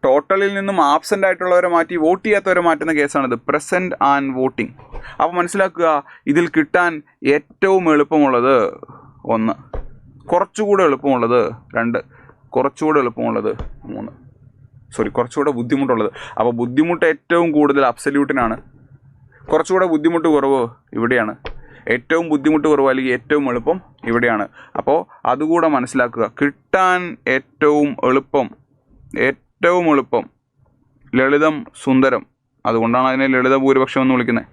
ടോട്ടലിൽ നിന്നും ആബ്സെൻ്റ് ആയിട്ടുള്ളവരെ മാറ്റി വോട്ട് ചെയ്യാത്തവരെ മാറ്റുന്ന കേസാണിത്, പ്രസൻറ്റ് ആൻഡ് വോട്ടിംഗ്. അപ്പോൾ മനസ്സിലാക്കുക, ഇതിൽ കിട്ടാൻ ഏറ്റവും എളുപ്പമുള്ളത് 1, കുറച്ചുകൂടെ എളുപ്പമുള്ളത് 2, കുറച്ചുകൂടെ എളുപ്പമുള്ളത് 3, കുറച്ചുകൂടെ ബുദ്ധിമുട്ടുള്ളത്. അപ്പോൾ ബുദ്ധിമുട്ട് ഏറ്റവും കൂടുതൽ അബ്സല്യൂട്ടിനാണ്, കുറച്ചുകൂടെ ബുദ്ധിമുട്ട് കുറവ് ഇവിടെയാണ്, ഏറ്റവും ബുദ്ധിമുട്ട് കുറവ് അല്ലെങ്കിൽ ഏറ്റവും എളുപ്പം ഇവിടെയാണ്. അപ്പോൾ അതുകൂടെ മനസ്സിലാക്കുക. കിട്ടാൻ ഏറ്റവും എളുപ്പം ലളിതം സുന്ദരം, അതുകൊണ്ടാണ് അതിനെ ലളിത ഭൂരിപക്ഷം എന്ന് വിളിക്കുന്നത്.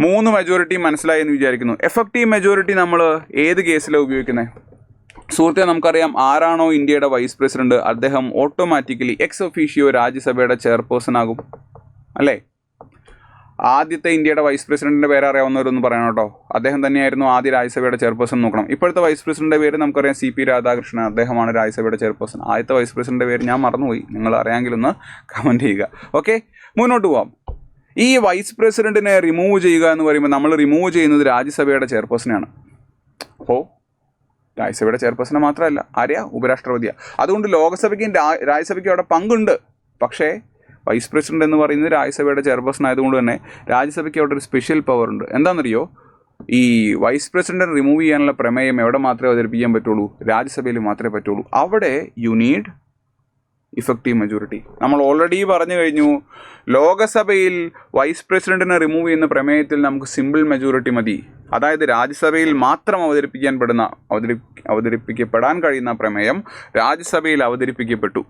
3 മെജോറിറ്റി മനസ്സിലായി എന്ന് വിചാരിക്കുന്നു. എഫക്റ്റീവ് മെജോറിറ്റി നമ്മൾ ഏത് കേസിലാണ് ഉപയോഗിക്കുന്നത്? സുഹൃത്തെ, നമുക്കറിയാം ആരാണോ ഇന്ത്യയുടെ വൈസ് പ്രസിഡന്റ് അദ്ദേഹം ഓട്ടോമാറ്റിക്കലി എക്സ് ഒഫീഷ്യോ രാജ്യസഭയുടെ ചെയർപേഴ്സൺ ആകും, അല്ലേ? ആദ്യത്തെ ഇന്ത്യയുടെ വൈസ് പ്രസിഡന്റിൻ്റെ പേര് അറിയാവുന്നവരൊന്ന് പറയണം കേട്ടോ. അദ്ദേഹം തന്നെയായിരുന്നു ആദ്യ രാജ്യസഭയുടെ ചെയർപേഴ്സൺ. നോക്കണം, ഇപ്പോഴത്തെ വൈസ് പ്രസിഡന്റിൻ്റെ പേര് നമുക്കറിയാം CP രാധാകൃഷ്ണൻ, അദ്ദേഹമാണ് രാജ്യസഭയുടെ ചെയർപേഴ്സൺ. ആദ്യത്തെ വൈസ് പ്രസിഡന്റിൻ്റെ പേര് ഞാൻ മറന്നുപോയി, നിങ്ങൾ അറിയാമെങ്കിലൊന്ന് കമൻറ്റ് ചെയ്യുക. ഓക്കെ, മുന്നോട്ട് പോവാം. ഈ വൈസ് പ്രസിഡന്റിനെ റിമൂവ് ചെയ്യുക എന്ന് പറയുമ്പോൾ നമ്മൾ റിമൂവ് ചെയ്യുന്നത് രാജ്യസഭയുടെ ചെയർപേഴ്സണെയാണ്. അപ്പോൾ രാജ്യസഭയുടെ ചെയർപേഴ്സണെ മാത്രമല്ല, ആരെയാ? ഉപരാഷ്ട്രപതിയാണ്. അതുകൊണ്ട് ലോകസഭയ്ക്കും രാജ്യസഭയ്ക്കും അവിടെ പങ്കുണ്ട്. പക്ഷേ വൈസ് പ്രസിഡന്റ് എന്ന് പറയുന്നത് രാജ്യസഭയുടെ ചെയർപേഴ്സൺ ആയതുകൊണ്ട് തന്നെ രാജ്യസഭയ്ക്ക് അവിടെ ഒരു സ്പെഷ്യൽ പവർ ഉണ്ട്. എന്താണെന്നറിയോ? ഈ വൈസ് പ്രസിഡന്റിനെ റിമൂവ് ചെയ്യാനുള്ള പ്രമേയം എവിടെ മാത്രമേ അവതരിപ്പിക്കാൻ പറ്റുള്ളൂ? രാജ്യസഭയിൽ മാത്രമേ പറ്റുള്ളൂ. അവിടെ യു നീഡ് ഇഫക്റ്റീവ് മെജോറിറ്റി. നമ്മൾ ഓൾറെഡി പറഞ്ഞു കഴിഞ്ഞു, ലോകസഭയിൽ വൈസ് പ്രസിഡന്റിനെ റിമൂവ് ചെയ്യുന്ന പ്രമേയത്തിൽ നമുക്ക് സിമ്പിൾ മെജോറിറ്റി മതി. അതായത് രാജ്യസഭയിൽ മാത്രം അവതരിപ്പിക്കപ്പെടാൻ കഴിയുന്ന പ്രമേയം രാജ്യസഭയിൽ അവതരിപ്പിക്കപ്പെട്ടു.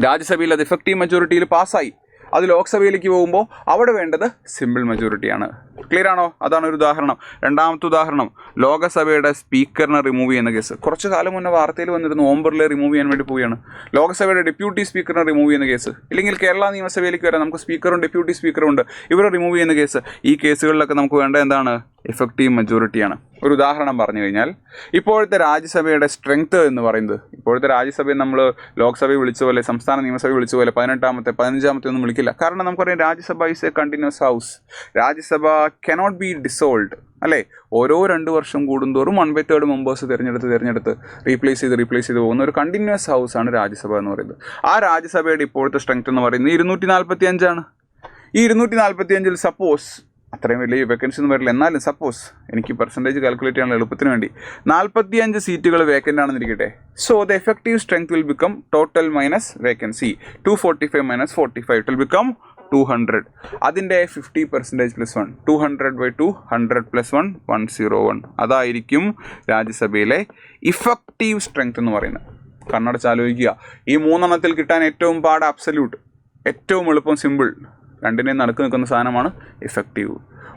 രാജ്യസഭയിൽ അത് ഇഫക്റ്റീവ് മെജോറിറ്റിയിൽ പാസ്സായി. അത് ലോക്സഭയിലേക്ക് പോകുമ്പോൾ അവിടെ വേണ്ടത് സിമ്പിൾ മെജോറിറ്റിയാണ്. ക്ലിയർ ആണോ? അതാണ് ഒരു ഉദാഹരണം. രണ്ടാമത്തെ ഉദാഹരണം, ലോകസഭയുടെ സ്പീക്കറിനെ റിമൂവ് ചെയ്യുന്ന കേസ്. കുറച്ച് കാലം മുന്നേ വാർത്തയിൽ വന്നിരുന്നു, ഓം ബിർളയെ റിമൂവ് ചെയ്യാൻ വേണ്ടി പോവുകയാണ്. ലോകസഭയുടെ ഡെപ്യൂട്ടി സ്പീക്കറിനെ റിമൂവ് ചെയ്യുന്ന കേസ്. ഇല്ലെങ്കിൽ കേരള നിയമസഭയിലേക്ക് വരാം, നമുക്ക് സ്പീക്കറും ഡെപ്യൂട്ടി സ്പീക്കറും ഉണ്ട്, ഇവരെ റിമൂവ് ചെയ്യുന്ന കേസ്. ഈ കേസുകളിലൊക്കെ നമുക്ക് വേണ്ട എന്താണ്? എഫക്റ്റീവ് മെജോറിറ്റിയാണ്. ഒരു ഉദാഹരണം പറഞ്ഞു കഴിഞ്ഞാൽ, ഇപ്പോഴത്തെ രാജ്യസഭയുടെ സ്ട്രെങ്ത് എന്ന് പറയുന്നത്, ഇപ്പോഴത്തെ രാജ്യസഭയെ നമ്മൾ ലോക്സഭയെ വിളിച്ച പോലെ സംസ്ഥാന നിയമസഭയെ വിളിച്ച പോലെ 18ാമത്തെ 15ാമത്തെ ഒന്നും വിളിക്കില്ല. കാരണം നമുക്കറിയാം Rajya Sabha is A continuous house. Rajya Sabha cannot be dissolved, അല്ലേ? ഓരോ 2 വർഷം കൂടുന്തോറും 1/3 മെമ്പേഴ്സ് തിരഞ്ഞെടുത്ത് റീപ്ലേസ് ചെയ്ത് പോകുന്ന ഒരു കണ്ടിന്യൂസ് ഹൗസാണ് രാജ്യസഭ എന്ന് പറയുന്നത്. ആ രാജ്യസഭയുടെ ഇപ്പോഴത്തെ സ്ട്രെങ്ത് എന്ന് പറയുന്നത് 245 ഈ 245-ൽ സപ്പോസ് അത്രയും വലിയ വേക്കൻസി ഒന്നും വരില്ല, എന്നാലും സപ്പോസ് എനിക്ക് പെർസെൻറ്റേജ് കാൽക്കുലേറ്റ് ചെയ്യാനുള്ള എളുപ്പത്തിന് വേണ്ടി 45 സീറ്റുകൾ വേക്കൻ്റ് ആണെന്നിരിക്കട്ടെ. So the effective strength will become total minus vacancy 245 minus 45 it will become 200. അതിൻ്റെ 50% + 1, 200/2 100 + 1 101. അതായിരിക്കും രാജ്യസഭയിലെ ഇഫക്റ്റീവ് സ്ട്രെങ്ത് എന്ന് പറയുന്നത്. കണ്ണടച്ചാലോചിക്കുക. ഈ 3 കിട്ടാൻ ഏറ്റവും പാട് അബ്സല്യൂട്ട്, ഏറ്റവും എളുപ്പം സിമ്പിൾ. രണ്ടിനെയും നടുക്ക് നിൽക്കുന്ന സാധനമാണ് ഇഫക്റ്റീവ്.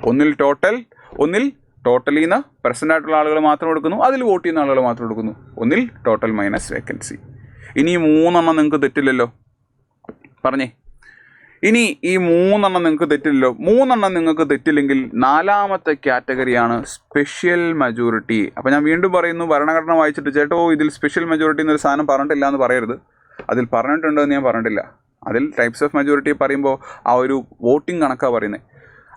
ഒന്നിൽ ടോട്ടലിൽ നിന്ന് പ്രസൻ്റ് ആയിട്ടുള്ള ആളുകൾ മാത്രം എടുക്കുന്നു, അതിൽ വോട്ട് ചെയ്യുന്ന ആളുകൾ മാത്രം എടുക്കുന്നു. ഒന്നിൽ ടോട്ടൽ മൈനസ് വേക്കൻസി. ഇനി 3 നിങ്ങൾക്ക് തെറ്റില്ലല്ലോ, പറഞ്ഞേ. ഇനി ഈ 3 നിങ്ങൾക്ക് തെറ്റില്ലല്ലോ. 3 നിങ്ങൾക്ക് തെറ്റില്ലെങ്കിൽ 4ാമത്തെ കാറ്റഗറിയാണ് സ്പെഷ്യൽ മെജോറിറ്റി. അപ്പോൾ ഞാൻ വീണ്ടും പറയുന്നു, ഭരണഘടന വായിച്ചിട്ട് ചേട്ടോ ഇതിൽ സ്പെഷ്യൽ മെജോറിറ്റി എന്നൊരു സാധനം പറഞ്ഞിട്ടില്ല എന്ന് പറയരുത്. അതിൽ പറഞ്ഞിട്ടുണ്ടെന്ന് ഞാൻ പറഞ്ഞിട്ടില്ല. അതിൽ ടൈപ്സ് ഓഫ് മെജോറിറ്റി പറയുമ്പോൾ ആ ഒരു വോട്ടിംഗ് കണക്കാണ് പറയുന്നത്.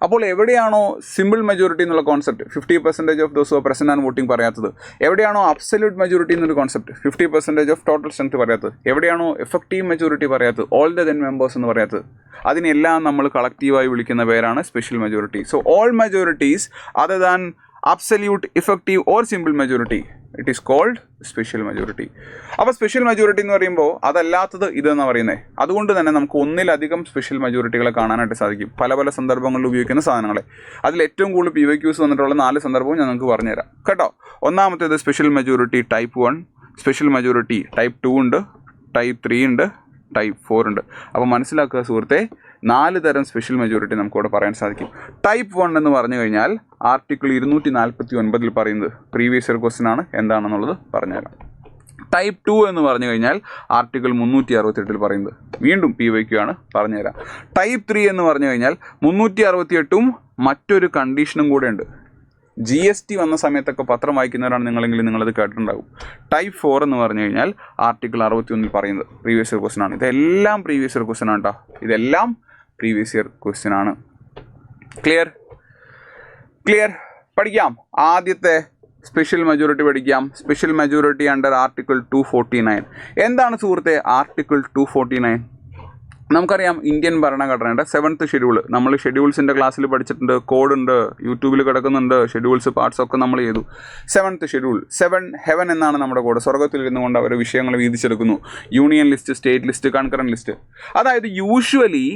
അപ്പോൾ എവിടെയാണോ സിമ്പിൾ മെജോറിറ്റി എന്നുള്ള concept 50% of those present and voting പറയാത്തത്, എവിടെയാണോ അബ്സല്യൂട്ട് മെജോറിറ്റി എന്നൊരു കോൺസെപ്റ്റ് 50% ഓഫ് ടോട്ടൽ സ്ട്രെങ്ത് പറയാത്തത്, എവിടെയാണോ എഫക്റ്റീവ് മെജോറിറ്റി പറയാത്തത്, ഓൾ ദ ദെൻ മെമ്പേഴ്സ് എന്ന് പറയാത്തത്, അതിനെല്ലാം നമ്മൾ കളക്റ്റീവായി വിളിക്കുന്ന പേരാണ് special majority. So all majorities other than absolute, effective or simple majority, it is called special majority. അപ്പോൾ സ്പെഷ്യൽ മെജോറിറ്റി എന്ന് പറയുമ്പോൾ അതല്ലാത്തത് ഇതെന്ന് പറയുന്നത്. അതുകൊണ്ട് തന്നെ നമുക്ക് ഒന്നിലധികം സ്പെഷ്യൽ മെജോറിറ്റികളെ കാണാനായിട്ട് സാധിക്കും, പല സന്ദർഭങ്ങളിൽ ഉപയോഗിക്കുന്ന സാധനങ്ങളെ. അതിൽ ഏറ്റവും കൂടുതൽ PYQs വന്നിട്ടുള്ള 4 സന്ദർഭവും ഞാൻ നിങ്ങൾക്ക് പറഞ്ഞുതരാം കേട്ടോ. ഒന്നാമത്തേത് special majority type 1, special majority type 2 ഉണ്ട്, ടൈപ്പ് 3 ഉണ്ട്, ടൈപ്പ് 4 ഉണ്ട്. അപ്പോൾ മനസ്സിലാക്കുക സുഹൃത്തെ, 4 തരം സ്പെഷ്യൽ മെജോറിറ്റി നമുക്കിവിടെ പറയാൻ സാധിക്കും. ടൈപ്പ് 1 എന്ന് പറഞ്ഞു കഴിഞ്ഞാൽ ആർട്ടിക്കിൾ 249 പറയുന്നത് പ്രീവിയസ് ഇയർ ക്വസ്റ്റ്യൻ ആണ്, എന്താണെന്നുള്ളത് പറഞ്ഞുതരാം. ടൈപ്പ് 2 എന്ന് പറഞ്ഞു കഴിഞ്ഞാൽ ആർട്ടിക്കിൾ 368 പറയുന്നത് വീണ്ടും PYQ ആണ്, പറഞ്ഞുതരാം. ടൈപ്പ് 3 എന്ന് പറഞ്ഞു കഴിഞ്ഞാൽ 368 മറ്റൊരു കണ്ടീഷനും കൂടെ ഉണ്ട്. GST വന്ന സമയത്തൊക്കെ പത്രം വായിക്കുന്നവരാണ് നിങ്ങളെങ്കിൽ നിങ്ങളത് കേട്ടിട്ടുണ്ടാകും. ടൈപ്പ് 4 എന്ന് പറഞ്ഞു കഴിഞ്ഞാൽ ആർട്ടിക്കിൾ 61 പറയുന്നത് പ്രീവിയസ് ഇയർ ക്വസ്റ്റൻ ആണ്. ഇതെല്ലാം പ്രീവിയസ് ഇയർ ക്വസ്റ്റൻ ആണ് കേട്ടോ. ഇതെല്ലാം പ്രീവിയസ് ഇയർ ക്വസ്റ്റൻ ആണ്. ക്ലിയർ പഠിക്കാം. ആദ്യത്തെ സ്പെഷ്യൽ മെജോറിറ്റി പഠിക്കാം. Special majority under article 249. എന്താണ് സുഹൃത്തെ ആർട്ടിക്കിൾ 249? നമുക്കറിയാം ഇന്ത്യൻ ഭരണഘടനയുടെ 7th ഷെഡ്യൂൾ. നമ്മൾ ഷെഡ്യൂൾസിൻ്റെ ക്ലാസ്സിൽ പഠിച്ചിട്ടുണ്ട്, കോഡുണ്ട്, യൂട്യൂബിൽ കിടക്കുന്നുണ്ട്, ഷെഡ്യൂൾസ് പാർട്സൊക്കെ നമ്മൾ ചെയ്തു. 7th ഷെഡ്യൂൾ, 7 ഹെവൻ എന്നാണ് നമ്മുടെ കോഡ്. സ്വർഗ്ഗത്തിലിരുന്നു കൊണ്ട് അവർ വിഷയങ്ങൾ വീതിച്ചെടുക്കുന്നു. Union list, state list, concurrent list. അതായത് യൂഷ്വലി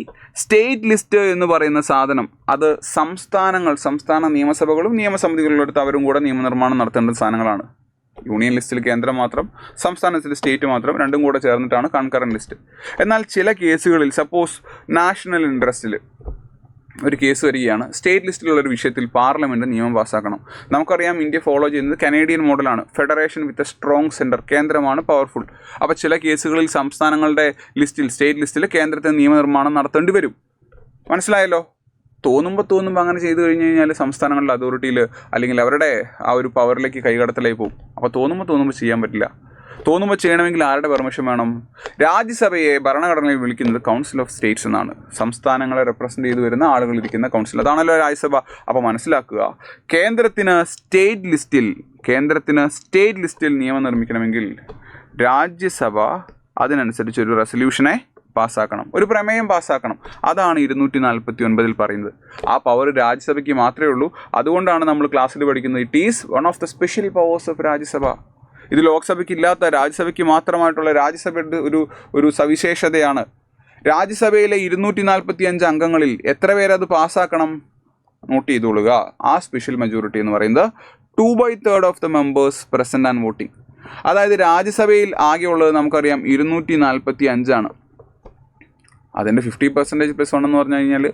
സ്റ്റേറ്റ് ലിസ്റ്റ് എന്ന് പറയുന്ന സാധനം അത് സംസ്ഥാന നിയമസഭകളും നിയമസമിതികളും എടുത്ത് അവരും കൂടെ നിയമനിർമ്മാണം നടത്തേണ്ട സാധനങ്ങളാണ്. യൂണിയൻ ലിസ്റ്റിൽ കേന്ദ്രം മാത്രം, സംസ്ഥാനത്തിൽ സ്റ്റേറ്റ് മാത്രം, രണ്ടും കൂടെ ചേർന്നിട്ടാണ് കൺകറന്റ് ലിസ്റ്റ്. എന്നാൽ ചില കേസുകളിൽ സപ്പോസ് നാഷണൽ ഇൻട്രസ്റ്റിൽ ഒരു കേസ് വരികയാണ്, സ്റ്റേറ്റ് ലിസ്റ്റിലുള്ളൊരു വിഷയത്തിൽ പാർലമെൻറ്റ് നിയമം പാസ്സാക്കണം. നമുക്കറിയാം ഇന്ത്യ ഫോളോ ചെയ്യുന്നത് കനേഡിയൻ മോഡലാണ്. Federation with a strong centre, കേന്ദ്രമാണ് പവർഫുൾ. അപ്പോൾ ചില കേസുകളിൽ സംസ്ഥാനങ്ങളുടെ ലിസ്റ്റിൽ, സ്റ്റേറ്റ് ലിസ്റ്റിൽ കേന്ദ്രത്തിന് നിയമനിർമ്മാണം നടത്തേണ്ടി വരും. മനസ്സിലായല്ലോ? തോന്നുമ്പോൾ അങ്ങനെ ചെയ്തു കഴിഞ്ഞ് കഴിഞ്ഞാൽ സംസ്ഥാനങ്ങളുടെ അതോറിറ്റിയിൽ അല്ലെങ്കിൽ അവരുടെ ആ ഒരു പവറിലേക്ക് കൈകടത്തലായി പോകും. അപ്പോൾ തോന്നുമ്പോൾ ചെയ്യാൻ പറ്റില്ല. തോന്നുമ്പോൾ ചെയ്യണമെങ്കിൽ ആരുടെ പെർമിഷൻ വേണം? രാജ്യസഭയെ ഭരണഘടനയിൽ വിളിക്കുന്നത് കൗൺസിൽ ഓഫ് സ്റ്റേറ്റ്സ് എന്നാണ്. സംസ്ഥാനങ്ങളെ റെപ്രസെൻ്റ് ചെയ്ത് വരുന്ന ആളുകൾ ഇരിക്കുന്ന കൗൺസിൽ, അതാണല്ലോ രാജ്യസഭ. അപ്പോൾ മനസ്സിലാക്കുക, കേന്ദ്രത്തിന് സ്റ്റേറ്റ് ലിസ്റ്റിൽ നിയമം നിർമ്മിക്കണമെങ്കിൽ രാജ്യസഭ അതിനനുസരിച്ചൊരു റെസൊല്യൂഷനെ പാസ്സാക്കണം, ഒരു പ്രമേയം പാസ്സാക്കണം. അതാണ് 249 പറയുന്നത്. ആ പവർ രാജ്യസഭയ്ക്ക് മാത്രമേ ഉള്ളൂ. അതുകൊണ്ടാണ് നമ്മൾ ക്ലാസ്സിൽ പഠിക്കുന്നത് it is one of the special powers of Rajya Sabha. ഇത് ലോക്സഭയ്ക്ക് ഇല്ലാത്ത, രാജ്യസഭയ്ക്ക് മാത്രമായിട്ടുള്ള രാജ്യസഭയുടെ ഒരു സവിശേഷതയാണ്. രാജ്യസഭയിലെ 245 അംഗങ്ങളിൽ എത്ര പേരത് പാസ്സാക്കണം? നോട്ട് ചെയ്തോളുക. ആ സ്പെഷ്യൽ മെജോറിറ്റി എന്ന് പറയുന്നത് 2/3 of the members present and voting. അതായത് രാജ്യസഭയിൽ ആകെയുള്ളത് നമുക്കറിയാം 245 ആണ്. അതിൻ്റെ 50% പ്ലസ് 1 എന്ന് പറഞ്ഞു കഴിഞ്ഞാൽ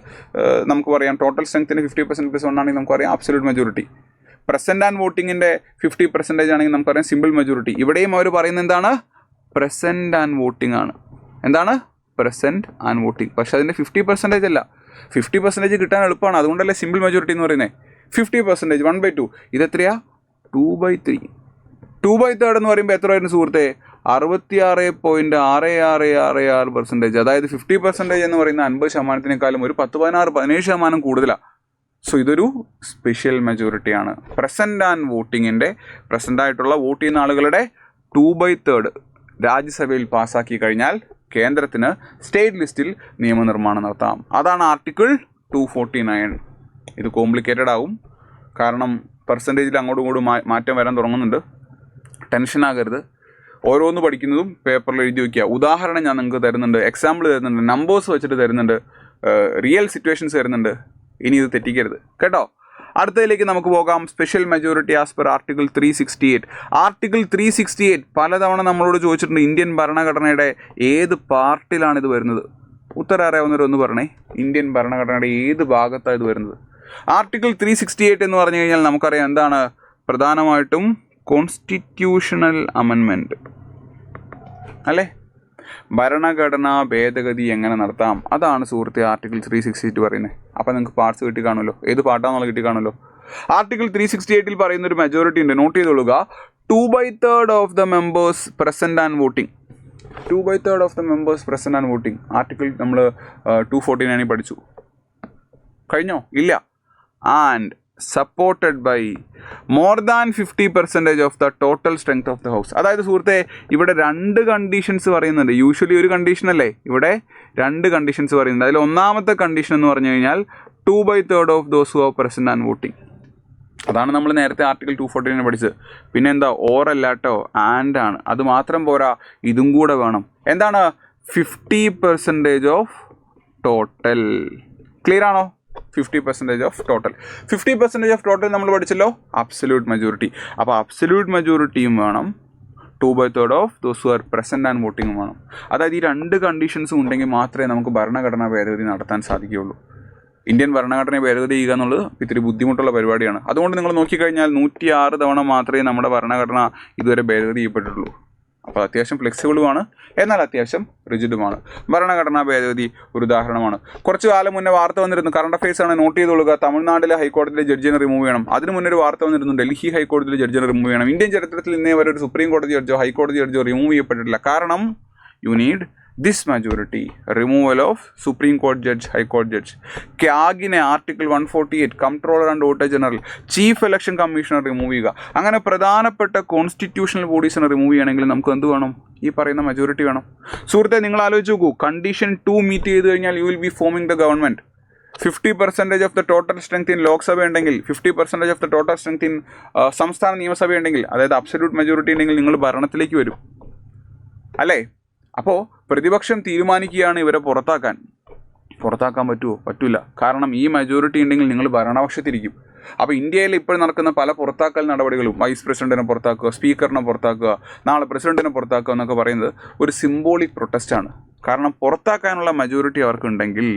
നമുക്ക് പറയാം ടോട്ടൽ സ്ട്രെങ്ത്തിന് 50% പ്ലസ് 1 ആണെങ്കിൽ നമുക്കറിയാം അബ്സല്യൂട്ട് മെജോറിറ്റി. പ്രസൻറ്റ് ആൻഡ് വോട്ടിങ്ങിൻ്റെ 50% ആണെങ്കിൽ നമുക്കറിയാം സിമ്പിൾ മെജോറിറ്റി. ഇവിടെയും അവർ പറയുന്നത് എന്താണ്? പ്രസൻറ്റ് ആൻഡ് വോട്ടിംഗ് ആണ്. എന്താണ്? Present and voting. പക്ഷേ അതിൻ്റെ 50% അല്ല. 50% കിട്ടാൻ എളുപ്പമാണ്, അതുകൊണ്ടല്ലേ സിമ്പിൾ മെജോറിറ്റി എന്ന് പറയുന്നത്. 50% 1/2. ഇതെത്രയാ? 2/3. 2/3 എന്ന് പറയുമ്പോൾ എത്ര വരുന്നു സുഹൃത്തെ? 66.6666%. അതായത് 50% എന്ന് പറയുന്ന 50%-നെക്കാളും ഒരു 10-16-17% കൂടുതലാണ്. സോ ഇതൊരു സ്പെഷ്യൽ മെജോറിറ്റിയാണ്. പ്രസൻറ്റ് ആൻഡ് വോട്ടിങ്ങിൻ്റെ, പ്രസൻ്റായിട്ടുള്ള വോട്ട് ചെയ്യുന്ന ആളുകളുടെ 2/3 രാജ്യസഭയിൽ പാസ്സാക്കി കഴിഞ്ഞാൽ കേന്ദ്രത്തിന് സ്റ്റേറ്റ് ലിസ്റ്റിൽ നിയമനിർമ്മാണം നടത്താം. അതാണ് ആർട്ടിക്കിൾ 249. ഇത് കോംപ്ലിക്കേറ്റഡ് ആവും, കാരണം പെർസെൻറ്റേജിൽ അങ്ങോട്ടും ഇങ്ങോട്ടും മാറ്റം വരാൻ തുടങ്ങുന്നുണ്ട്. ടെൻഷനാകരുത്. ഓരോന്ന് പഠിക്കുന്നതും പേപ്പറിൽ എഴുതി വയ്ക്കുക. ഉദാഹരണം ഞാൻ നിങ്ങൾക്ക് തരുന്നുണ്ട്, എക്സാമ്പിൾ തരുന്നുണ്ട്, നമ്പേഴ്സ് വെച്ചിട്ട് തരുന്നുണ്ട്, റിയൽ സിറ്റുവേഷൻസ് തരുന്നുണ്ട്. ഇനി ഇത് തെറ്റിക്കരുത് കേട്ടോ. അടുത്തതിലേക്ക് നമുക്ക് പോകാം. Special majority as per article 368. Article 368 പലതവണ നമ്മളോട് ചോദിച്ചിട്ടുണ്ട്, ഇന്ത്യൻ ഭരണഘടനയുടെ ഏത് പാർട്ടിലാണ് ഇത് വരുന്നത്? ഉത്തരം അറിയാവുന്നവരൊന്ന് പറഞ്ഞേ, ഇന്ത്യൻ ഭരണഘടനയുടെ ഏത് ഭാഗത്താണ് ഇത് വരുന്നത്? ആർട്ടിക്കിൾ 368 എന്ന് പറഞ്ഞു കഴിഞ്ഞാൽ നമുക്കറിയാം എന്താണ്? പ്രധാനമായിട്ടും കോൺസ്റ്റിറ്റ്യൂഷണൽ അമെൻമെൻറ്റ് അല്ലേ? ഭരണഘടനാ ഭേദഗതി എങ്ങനെ നടത്താം, അതാണ് സുഹൃത്തെ ആർട്ടിക്കിൾ 368 പറയുന്നത്. അപ്പോൾ നിങ്ങൾക്ക് പാർട്സ് കിട്ടി കാണുമല്ലോ, ഏത് പാർട്ടാണെന്നുള്ള കിട്ടി കാണുമല്ലോ. ആർട്ടിക്കിൾ 368 പറയുന്ന ഒരു മെജോറിറ്റി ഉണ്ട്, നോട്ട് ചെയ്തോളുക. 2/3 of the members present and voting. 2/3 of the members present and voting. Article നമ്മൾ 249 പഠിച്ചു കഴിഞ്ഞോ? ഇല്ല. And supported by more than 50% of the total strength of the house. അതായത് സുഹൃത്തെ ഇവിടെ 2 കണ്ടീഷൻസ് പറയുന്നുണ്ട്. യൂഷ്വലി ഒരു കണ്ടീഷൻ അല്ലേ, ഇവിടെ 2 കണ്ടീഷൻസ് പറയുന്നുണ്ട്. അതിൽ ഒന്നാമത്തെ കണ്ടീഷൻ എന്ന് പറഞ്ഞു കഴിഞ്ഞാൽ 2/3 of those who are present and voting. അതാണ് നമ്മൾ നേരത്തെ ആർട്ടിക്കിൾ 249 പഠിച്ചത്. പിന്നെ എന്താ? ഓർ അല്ലാട്ടോ, ആൻഡ് ആണ്. അത് മാത്രം പോരാ, ഇതും കൂടെ വേണം. എന്താണ്? 50% ഓഫ് ടോട്ടൽ. ക്ലിയർ ആണോ? 50% ഓഫ് ടോട്ടൽ. 50% ഓഫ് ടോട്ടൽ നമ്മൾ പഠിച്ചല്ലോ, അബ്സല്യൂട്ട് മെജോറിറ്റി. അപ്പോൾ അബ്സല്യൂട്ട് മെജോറിറ്റിയും വേണം, 2/3 of those who are present and വോട്ടിങ്ങും വേണം. അതായത് ഈ 2 കണ്ടീഷൻസും ഉണ്ടെങ്കിൽ മാത്രമേ നമുക്ക് ഭരണഘടനാ ഭേദഗതി നടത്താൻ സാധിക്കുകയുള്ളൂ. ഇന്ത്യൻ ഭരണഘടനയെ ഭേദഗതി ചെയ്യുക എന്നുള്ളത് ഇത്തിരി ബുദ്ധിമുട്ടുള്ള പരിപാടിയാണ്. അതുകൊണ്ട് നിങ്ങൾ നോക്കിക്കഴിഞ്ഞാൽ 106 തവണ മാത്രമേ നമ്മുടെ ഭരണഘടന ഇതുവരെ ഭേദഗതി ചെയ്യപ്പെട്ടിട്ടുള്ളൂ. അപ്പോൾ അത്യാവശ്യം ഫ്ലെക്സിബിളുമാണ്, എന്നാൽ അത്യാവശ്യം റിജിഡുമാണ്. ഭരണഘടനാ ഭേദഗതി ഒരു ഉദാഹരണമാണ്. കുറച്ച് കാലം മുന്നേ വാർത്ത വന്നിരുന്നു, കറണ്ട് അഫയേഴ്സ് ആണ്, നോട്ട് ചെയ്തോളുക. തമിഴ്നാട്ടിലെ ഹൈക്കോടതിയിലെ ജഡ്ജിനെ റിമൂവ് ചെയ്യണം. അതിന് മുന്നേ ഒരു വാർത്ത വന്നിരുന്നു, ഡൽഹി ഹൈക്കോടതിയിലെ ജഡ്ജിനെ റിമൂവ് ചെയ്യണം. ഇന്ത്യൻ ചരിത്രത്തിൽ ഇന്നേ വരെ ഒരു സുപ്രീം കോടതി ജഡ്ജോ ഹൈക്കോടതി ജഡ്ജോ റിമൂവ് ചെയ്യപ്പെട്ടിട്ടില്ല. കാരണം you need this majority, removal of Supreme Court judge, High Court judge. ക്യാഗിനെ article 148 comptroller and auditor general, chief election commissioner remove ചെയ്യുക. അങ്ങനെ പ്രധാനപ്പെട്ട കോൺസ്റ്റിറ്റ്യൂഷണൽ ബോഡീസിനെ റിമൂവ് ചെയ്യണമെങ്കിൽ നമുക്ക് എന്ത് വേണം? ഈ പറയുന്ന മെജോറിറ്റി വേണം. സുഹൃത്തെ, നിങ്ങൾ ആലോചിച്ച് നോക്കൂ, കണ്ടീഷൻ 2 മീറ്റ് ചെയ്ത് കഴിഞ്ഞാൽ you will be foaming the government. 50% of the total strength in Lok Sabha ഉണ്ടെങ്കിൽ, 50% of the total strength in സംസ്ഥാന നിയമസഭ ഉണ്ടെങ്കിൽ, അതായത് അബ്സല്യൂട്ട് മെജോറിറ്റി ഉണ്ടെങ്കിൽ നിങ്ങൾ ഭരണത്തിലേക്ക് വരും, അല്ലേ? അപ്പോൾ പ്രതിപക്ഷം തീരുമാനിക്കുകയാണ് ഇവരെ പുറത്താക്കാൻ പറ്റുമോ? പറ്റില്ല. കാരണം ഈ മെജോറിറ്റി ഉണ്ടെങ്കിൽ നിങ്ങൾ ഭരണപക്ഷത്തിരിക്കും. അപ്പോൾ ഇന്ത്യയിൽ ഇപ്പോൾ നടക്കുന്ന പല പുറത്താക്കൽ നടപടികളും, വൈസ് പ്രസിഡന്റിനെ പുറത്താക്കുക, സ്പീക്കറിനെ പുറത്താക്കുക, നാളെ പ്രസിഡന്റിനെ പുറത്താക്കുക എന്നൊക്കെ പറയുന്നത് ഒരു സിംബോളിക് പ്രൊട്ടസ്റ്റാണ്. കാരണം പുറത്താക്കാനുള്ള മെജോറിറ്റി അവർക്കുണ്ടെങ്കിൽ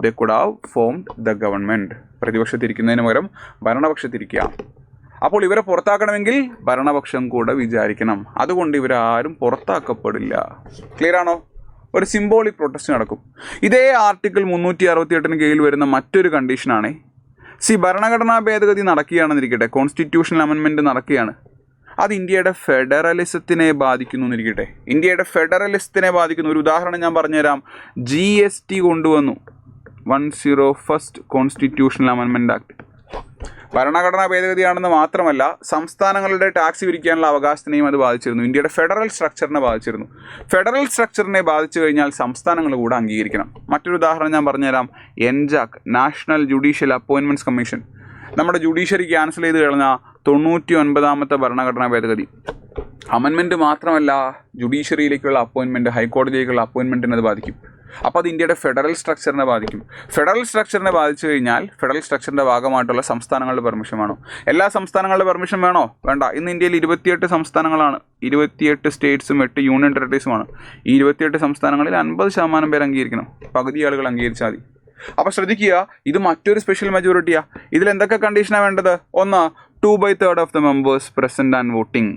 they could have formed the government. പ്രതിപക്ഷത്തിരിക്കുന്നതിന് പകരം ഭരണപക്ഷത്തിരിക്കുക. അപ്പോൾ ഇവരെ പുറത്താക്കണമെങ്കിൽ ഭരണപക്ഷം കൂടെ വിചാരിക്കണം. അതുകൊണ്ട് ഇവരാരും പുറത്താക്കപ്പെടില്ല. ക്ലിയർ ആണോ? ഒരു സിംബോളിക് പ്രൊട്ടസ്റ്റ് നടക്കും. ഇതേ ആർട്ടിക്കിൾ 368 കീഴിൽ വരുന്ന മറ്റൊരു കണ്ടീഷനാണ്, ഭരണഘടനാ ഭേദഗതി നടക്കുകയാണെന്നിരിക്കട്ടെ, കോൺസ്റ്റിറ്റ്യൂഷണൽ അമെൻമെൻറ്റ് നടക്കുകയാണ്, അത് ഇന്ത്യയുടെ ഫെഡറലിസത്തിനെ ബാധിക്കുന്നു എന്നിരിക്കട്ടെ. ഇന്ത്യയുടെ ഫെഡറലിസത്തിനെ ബാധിക്കുന്ന ഒരു ഉദാഹരണം ഞാൻ പറഞ്ഞുതരാം. GST കൊണ്ടുവന്നു, 101st കോൺസ്റ്റിറ്റ്യൂഷണൽ അമെൻമെൻറ്റ് ആക്ട്. ഭരണഘടനാ ഭേദഗതിയാണെന്ന് മാത്രമല്ല, സംസ്ഥാനങ്ങളുടെ ടാക്സ് പിരിക്കാനുള്ള അവകാശത്തിനെയും അത് ബാധിച്ചിരുന്നു. ഇന്ത്യയുടെ ഫെഡറൽ സ്ട്രക്ചറിനെ ബാധിച്ചിരുന്നു. ഫെഡറൽ സ്ട്രക്ചറിനെ ബാധിച്ചു കഴിഞ്ഞാൽ സംസ്ഥാനങ്ങൾ കൂടെ അംഗീകരിക്കണം. മറ്റൊരു ഉദാഹരണം ഞാൻ പറഞ്ഞുതരാം. NJAC, national judicial appointments commission. നമ്മുടെ ജുഡീഷ്യറി ക്യാൻസൽ ചെയ്ത് കഴിഞ്ഞ 99ാമത്തെ ഭരണഘടനാ ഭേദഗതി. അമെൻമെൻറ്റ് മാത്രമല്ല, ജുഡീഷ്യറിയിലേക്കുള്ള അപ്പോയിൻമെൻറ്റ്, ഹൈക്കോടതിയിലേക്കുള്ള അപ്പോയിൻമെൻറ്റിനെ അത് ബാധിക്കും. അപ്പോൾ അത് ഇന്ത്യയുടെ ഫെഡറൽ സ്ട്രക്ചറിനെ ബാധിക്കും. ഫെഡറൽ സ്ട്രക്ചറിനെ ബാധിച്ചു കഴിഞ്ഞാൽ ഫെഡറൽ സ്ട്രക്ചറിൻ്റെ ഭാഗമായിട്ടുള്ള സംസ്ഥാനങ്ങളുടെ പെർമിഷൻ വേണോ? എല്ലാ സംസ്ഥാനങ്ങളുടെ പെർമിഷൻ വേണോ? വേണ്ട. ഇന്ന് ഇന്ത്യയിൽ 28 സംസ്ഥാനങ്ങളാണ്, 28 സ്റ്റേറ്റ്സും 8 യൂണിയൻ ടെറിട്ടറീസുമാണ്. ഈ 28 സംസ്ഥാനങ്ങളിൽ 50% പേര് അംഗീകരിക്കണം, പകുതി ആളുകൾ അംഗീകരിച്ചാൽ മതി. അപ്പോൾ ശ്രദ്ധിക്കുക, ഇത് മറ്റൊരു സ്പെഷ്യൽ മെജോറിറ്റിയാണ്. ഇതിൽ എന്തൊക്കെ കണ്ടീഷനാണ് വേണ്ടത്? ഒന്ന്, 2/3 of the members present and voting.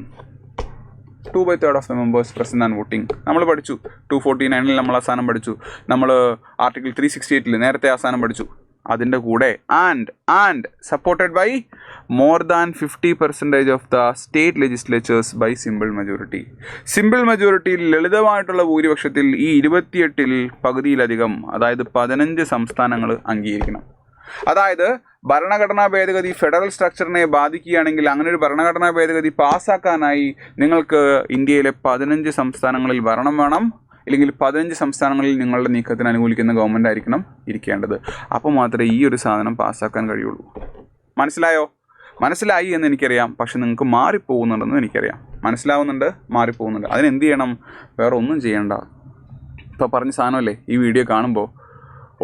2/3 of the members present and voting നമ്മൾ പഠിച്ചു. 249 നമ്മൾ അവസാനം പഠിച്ചു. നമ്മൾ ആർട്ടിക്കിൾ 368 നേരത്തെ അവസാനം പഠിച്ചു. അതിൻ്റെ കൂടെ and supported by more than 50% of the state legislatures by simple majority. Simple മെജോറിറ്റിയിൽ ലളിതമായിട്ടുള്ള ഭൂരിപക്ഷത്തിൽ ഈ 28ൽ പകുതിയിലധികം, അതായത് 15 സംസ്ഥാനങ്ങൾ അംഗീകരിക്കണം. അതായത് ഭരണഘടനാ ഭേദഗതി ഫെഡറൽ സ്ട്രക്ചറിനെ ബാധിക്കുകയാണെങ്കിൽ അങ്ങനെ ഒരു ഭരണഘടനാ ഭേദഗതി പാസ്സാക്കാനായി നിങ്ങൾക്ക് ഇന്ത്യയിലെ 15 സംസ്ഥാനങ്ങളിൽ ഭരണം വേണം, അല്ലെങ്കിൽ 15 സംസ്ഥാനങ്ങളിൽ നിങ്ങളുടെ നീക്കത്തിന് അനുകൂലിക്കുന്ന ഗവൺമെൻറ് ആയിരിക്കണം ഇരിക്കേണ്ടത്. അപ്പോൾ മാത്രമേ ഈ ഒരു സാധനം പാസ്സാക്കാൻ കഴിയുള്ളൂ. മനസ്സിലായോ? മനസ്സിലായി എന്ന് എനിക്കറിയാം, പക്ഷെ നിങ്ങൾക്ക് മാറിപ്പോകുന്നുണ്ടെന്ന് എനിക്കറിയാം. മനസ്സിലാവുന്നുണ്ട്, മാറിപ്പോകുന്നുണ്ട്. അതിനെന്ത് ചെയ്യണം? വേറെ ഒന്നും ചെയ്യണ്ട. ഇപ്പോൾ പറഞ്ഞ സാധനമല്ലേ, ഈ വീഡിയോ കാണുമ്പോൾ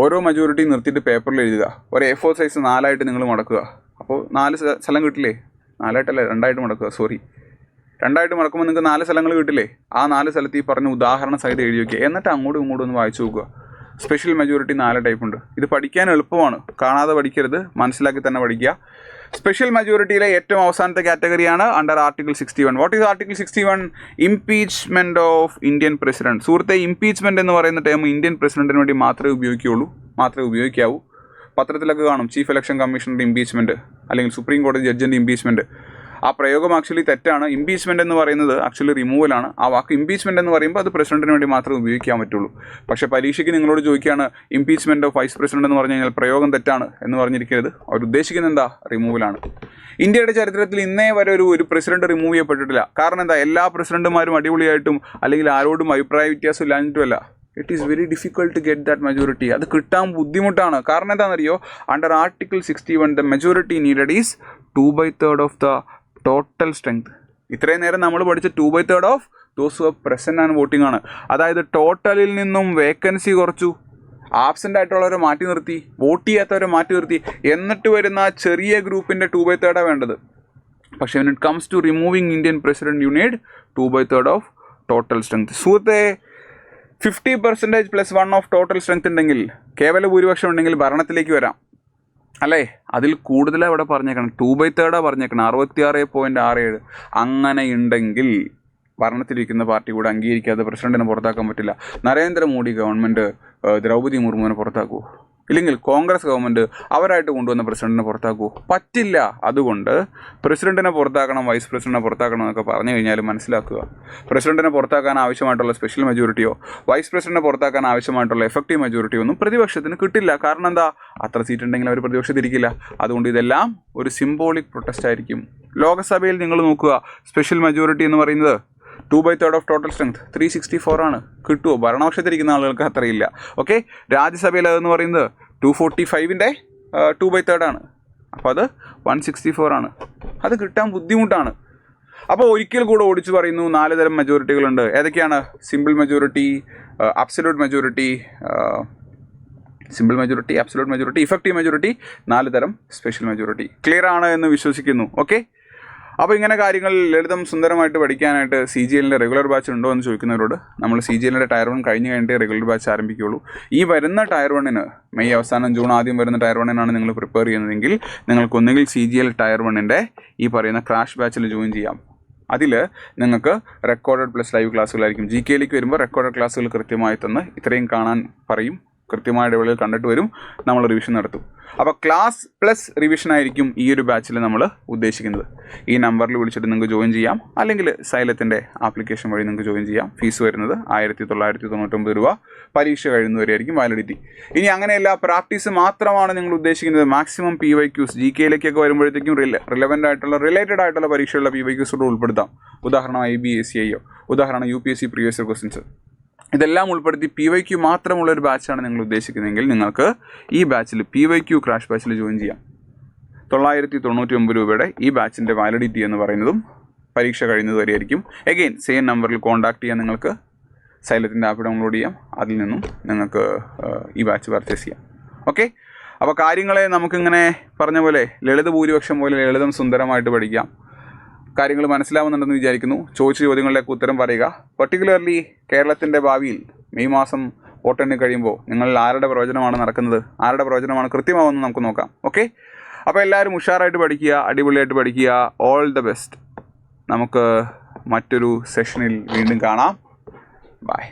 ഓരോ മെജോറിറ്റി നിർത്തിയിട്ട് പേപ്പറിൽ എഴുതുക. ഒരു A4 സൈസ് 4 നിങ്ങൾ മടക്കുക. അപ്പോൾ 4 സ്ഥലം കിട്ടില്ലേ? 4 2 മടക്കുക. 2 മടക്കുമ്പോൾ നിങ്ങൾക്ക് 4 സ്ഥലങ്ങൾ കിട്ടില്ലേ? ആ 4 സ്ഥലത്ത് ഈ പറഞ്ഞ ഉദാഹരണ സൈഡ് എഴുതി വയ്ക്കുക. എന്നിട്ട് അങ്ങോട്ടും ഇങ്ങോട്ടും ഒന്ന് വായിച്ചു നോക്കുക. സ്പെഷ്യൽ മെജോറിറ്റി 4 ടൈപ്പ് ഉണ്ട്. ഇത് പഠിക്കാൻ എളുപ്പമാണ്, കാണാതെ പഠിക്കരുത്, മനസ്സിലാക്കി തന്നെ പഠിക്കുക. സ്പെഷ്യൽ മെജോറിറ്റിയിലെ ഏറ്റവും അവസാനത്തെ കാറ്റഗറിയാണ് under article 61. What is article 61? Impeachment of Indian president. സുഹൃത്തെ, ഇംപീച്ച്മെൻറ്റ് എന്ന് പറയുന്ന ടേം ഇന്ത്യൻ പ്രസിഡന്റിന് വേണ്ടി മാത്രമേ ഉപയോഗിക്കാവൂ. പത്രത്തിലൊക്കെ കാണും ചീഫ് ഇലക്ഷൻ കമ്മീഷണറുടെ ഇംപീച്ച്മെൻറ്റ്, അല്ലെങ്കിൽ സുപ്രീം കോടതി ജഡ്ജിൻ്റെ ഇംപീച്ച്മെൻറ്റ്. ആ പ്രയോഗം ആക്ച്വലി തെറ്റാണ്. ഇംപീച്ച്മെൻറ്റ് എന്ന് പറയുന്നത് ആക്ച്വലി റിമൂവലാണ്. ആ വാക്ക് ഇംപീച്ച്മെൻറ്റ് എന്ന് പറയുമ്പോൾ അത് പ്രസിഡന്റിന് വേണ്ടി മാത്രമേ ഉപയോഗിക്കാൻ പറ്റുള്ളൂ. പക്ഷേ പരീക്ഷയ്ക്ക് നിങ്ങളോട് ചോദിക്കുകയാണ് ഇംപീച്ച്മെൻറ്റ് ഓഫ് വൈസ് പ്രസിഡന്റ് എന്ന് പറഞ്ഞു കഴിഞ്ഞാൽ പ്രയോഗം തെറ്റാണ് എന്ന് പറഞ്ഞിരിക്കരുത്. അവർ ഉദ്ദേശിക്കുന്നത് എന്താ? റിമൂവലാണ്. ഇന്ത്യയുടെ ചരിത്രത്തിൽ ഇന്നേ വരെ ഒരു പ്രസിഡന്റ് റിമൂവ് ചെയ്യപ്പെട്ടിട്ടില്ല. കാരണം എന്താ? എല്ലാ പ്രസിഡന്റുമാരും അടിപൊളിയായിട്ടും അല്ലെങ്കിൽ ആരോടും അഭിപ്രായ വ്യത്യാസം ഇല്ലാഞ്ഞിട്ടുമല്ല. It is very difficult to get that majority. അത് കിട്ടാൻ ബുദ്ധിമുട്ടാണ്. കാരണം എന്താണെന്നറിയോ? Under article 61 the majority needed is 2/3 of the total strength. ഇത്രയും നേരം നമ്മൾ പഠിച്ച 2/3 of those who are present and voting ആണ്. അതായത് ടോട്ടലിൽ നിന്നും വേക്കൻസി കുറച്ചു, ആബ്സെൻ്റ് ആയിട്ടുള്ളവരെ മാറ്റി നിർത്തി, വോട്ട് ചെയ്യാത്തവരെ മാറ്റി നിർത്തി, എന്നിട്ട് വരുന്ന ചെറിയ ഗ്രൂപ്പിൻ്റെ 2/3 വേണ്ടത്. പക്ഷേ when it comes to removing Indian president you need 2/3 of total strength. സുഹൃത്തെ, 50% + 1 ഓഫ് ടോട്ടൽ സ്ട്രെങ്ത് ഉണ്ടെങ്കിൽ, കേവല ഭൂരിപക്ഷം ഉണ്ടെങ്കിൽ ഭരണത്തിലേക്ക് വരാം, അല്ലേ? അതിൽ കൂടുതലാണ് ഇവിടെ പറഞ്ഞേക്കണം. 2/3 പറഞ്ഞേക്കണം, 66.67. അങ്ങനെ ഉണ്ടെങ്കിൽ ഭരണത്തിലിരിക്കുന്ന പാർട്ടി കൂടെ അംഗീകരിക്കാതെ പ്രസിഡന്റിനെ പുറത്താക്കാൻ പറ്റില്ല. നരേന്ദ്രമോദി ഗവൺമെൻറ് ദ്രൗപദി മുർമുവിനെ പുറത്താക്കുമോ? ഇല്ലെങ്കിൽ കോൺഗ്രസ് ഗവൺമെൻറ് അവരായിട്ട് കൊണ്ടുവന്ന പ്രസിഡന്റിനെ പുറത്താക്കുമോ? പറ്റില്ല. അതുകൊണ്ട് പ്രസിഡന്റിനെ പുറത്താക്കണം, വൈസ് പ്രസിഡന്റിനെ പുറത്താക്കണം എന്നൊക്കെ പറഞ്ഞു കഴിഞ്ഞാൽ മനസ്സിലാക്കുക, പ്രസിഡന്റിനെ പുറത്താക്കാൻ ആവശ്യമായിട്ടുള്ള സ്പെഷ്യൽ മെജോറിറ്റിയോ വൈസ് പ്രസിഡന്റിനെ പുറത്താക്കാൻ ആവശ്യമായിട്ടുള്ള എഫക്റ്റീവ് മെജോറിറ്റിയോ ഒന്നും പ്രതിപക്ഷത്തിന് കിട്ടില്ല. കാരണം എന്താ? അത്ര സീറ്റ് ഉണ്ടെങ്കിൽ അവർ പ്രതിപക്ഷത്തിരിക്കില്ല. അതുകൊണ്ട് ഇതെല്ലാം ഒരു സിംബോളിക് പ്രൊട്ടസ്റ്റ് ആയിരിക്കും. ലോകസഭയിൽ നിങ്ങൾ നോക്കുക, സ്പെഷ്യൽ മെജോറിറ്റി എന്ന് പറയുന്നത് 2/3 ഓഫ് ടോട്ടൽ സ്ട്രെങ്ത് 364 ആണ്. കിട്ടുമോ? ഭരണപക്ഷത്തിരിക്കുന്ന ആളുകൾക്ക് അത്രയില്ല. ഓക്കെ, രാജ്യസഭയിൽ അതെന്ന് പറയുന്നത് 245ൻ്റെ 2/3 ആണ്. അപ്പോൾ അത് 164 ആണ്. അത് കിട്ടാൻ ബുദ്ധിമുട്ടാണ്. അപ്പോൾ ഒരിക്കൽ കൂടെ ഓടിച്ചു പറയുന്നു, 4 തരം മെജോറിറ്റികളുണ്ട്. ഏതൊക്കെയാണ്? Simple majority, absolute majority, absolute majority, effective majority, 4 തരം സ്പെഷ്യൽ മെജോറിറ്റി. ക്ലിയർ ആണ് എന്ന് വിശ്വസിക്കുന്നു. ഓക്കെ, അപ്പോൾ ഇങ്ങനെ കാര്യങ്ങൾ ലളിതം സുന്ദരമായിട്ട് പഠിക്കാനായിട്ട് CGLൻ്റെ റെഗുലർ ബാച്ച് ഉണ്ടോ എന്ന് ചോദിക്കുന്നവരോട്, നമ്മൾ CGLൻ്റെ ടയർ 1 കഴിഞ്ഞ് കഴിഞ്ഞിട്ട് റെഗുലർ ബാച്ച് ആരംഭിക്കുകയുള്ളൂ. ഈ വരുന്ന ടയർ 1-ന് മെയ് അവസാനം ജൂൺ ആദ്യം വരുന്ന ടയർ 1-നാണ് നിങ്ങൾ പ്രിപ്പയർ ചെയ്യുന്നതെങ്കിൽ നിങ്ങൾക്ക് ഒന്നുകിൽ CGL ടയർ 1-ൻ്റെ ഈ പറയുന്ന ക്രാഷ് ബാച്ചിൽ ജോയിൻ ചെയ്യാം. അതിൽ നിങ്ങൾക്ക് റെക്കോർഡഡ് പ്ലസ് ലൈവ് ക്ലാസ്സുകളായിരിക്കും. GKയിലേക്ക് വരുമ്പോൾ റെക്കോർഡഡ് ക്ലാസ്സുകൾ കൃത്യമായി തന്ന് ഇത്രയും കാണാൻ പറയും. കൃത്യമായ ഇടവേളയിൽ കണ്ടിട്ട് വരും, നമ്മൾ റിവിഷൻ നടത്തും. അപ്പോൾ ക്ലാസ് പ്ലസ് റിവിഷൻ ആയിരിക്കും ഈ ഒരു ബാച്ചിൽ നമ്മൾ ഉദ്ദേശിക്കുന്നത്. ഈ നമ്പറിൽ വിളിച്ചിട്ട് നിങ്ങൾക്ക് ജോയിൻ ചെയ്യാം, അല്ലെങ്കിൽ സൈലത്തിൻ്റെ ആപ്ലിക്കേഷൻ വഴി നിങ്ങൾക്ക് ജോയിൻ ചെയ്യാം. ഫീസ് വരുന്നത് 1999 രൂപ. പരീക്ഷ കഴിയുന്നവരെയായിരിക്കും വാലിഡിറ്റി. ഇനി അങ്ങനെയല്ല, പ്രാക്ടീസ് മാത്രമാണ് നിങ്ങൾ ഉദ്ദേശിക്കുന്നത്, മാക്സിമം PYQs GKയിലേക്കൊക്കെ വരുമ്പോഴത്തേക്കും റിലവൻ്റ് ആയിട്ടുള്ള റിലേറ്റഡ് ആയിട്ടുള്ള പരീക്ഷയുള്ള PYQs കൂടെ ഉൾപ്പെടുത്താം. ഉദാഹരണം IBSCIയോ, ഉദാഹരണം UPSC പ്രീവിയസ് ഇയർ ക്വസ്റ്റ്യൻസ്, ഇതെല്ലാം ഉൾപ്പെടുത്തി PYQ മാത്രമുള്ളൊരു ബാച്ചാണ് നിങ്ങൾ ഉദ്ദേശിക്കുന്നതെങ്കിൽ നിങ്ങൾക്ക് ഈ ബാച്ചിൽ PYQ ക്രാഷ് ബാച്ചിൽ ജോയിൻ ചെയ്യാം. 999 രൂപയുടെ ഈ ബാച്ചിൻ്റെ വാലിഡിറ്റി എന്ന് പറയുന്നതും പരീക്ഷ കഴിയുന്നത് വരെയായിരിക്കും. എഗെയിൻ സെയിം നമ്പറിൽ കോൺടാക്ട് ചെയ്യാൻ നിങ്ങൾക്ക് സൈലത്തിൻ്റെ ആപ്പ് ഡൗൺലോഡ് ചെയ്യാം. അതിൽ നിന്നും നിങ്ങൾക്ക് ഈ ബാച്ച് പർച്ചേസ് ചെയ്യാം. ഓക്കെ, അപ്പോൾ കാര്യങ്ങളെ നമുക്കിങ്ങനെ പറഞ്ഞ പോലെ ലളിത ഭൂരിപക്ഷം പോലെ ലളിതം സുന്ദരമായിട്ട് പഠിക്കാം. കാര്യങ്ങൾ മനസ്സിലാവുന്നുണ്ടെന്ന് വിചാരിക്കുന്നു. ചോദിച്ച ചോദ്യങ്ങളിലേക്ക് ഉത്തരം പറയുക. പർട്ടിക്കുലർലി കേരളത്തിൻ്റെ ഭാവിയിൽ മെയ് മാസം വോട്ടെണ്ണി കഴിയുമ്പോൾ നിങ്ങൾ ആരുടെ പ്രവചനമാണ് നടക്കുന്നത്, ആരുടെ പ്രവചനമാണ് കൃത്യമാവുമെന്ന് നമുക്ക് നോക്കാം. ഓക്കെ, അപ്പോൾ എല്ലാവരും ഉഷാറായിട്ട് പഠിക്കുക, അടിപൊളിയായിട്ട് പഠിക്കുക. All the best. നമുക്ക് മറ്റൊരു സെഷനിൽ വീണ്ടും കാണാം. ബൈ.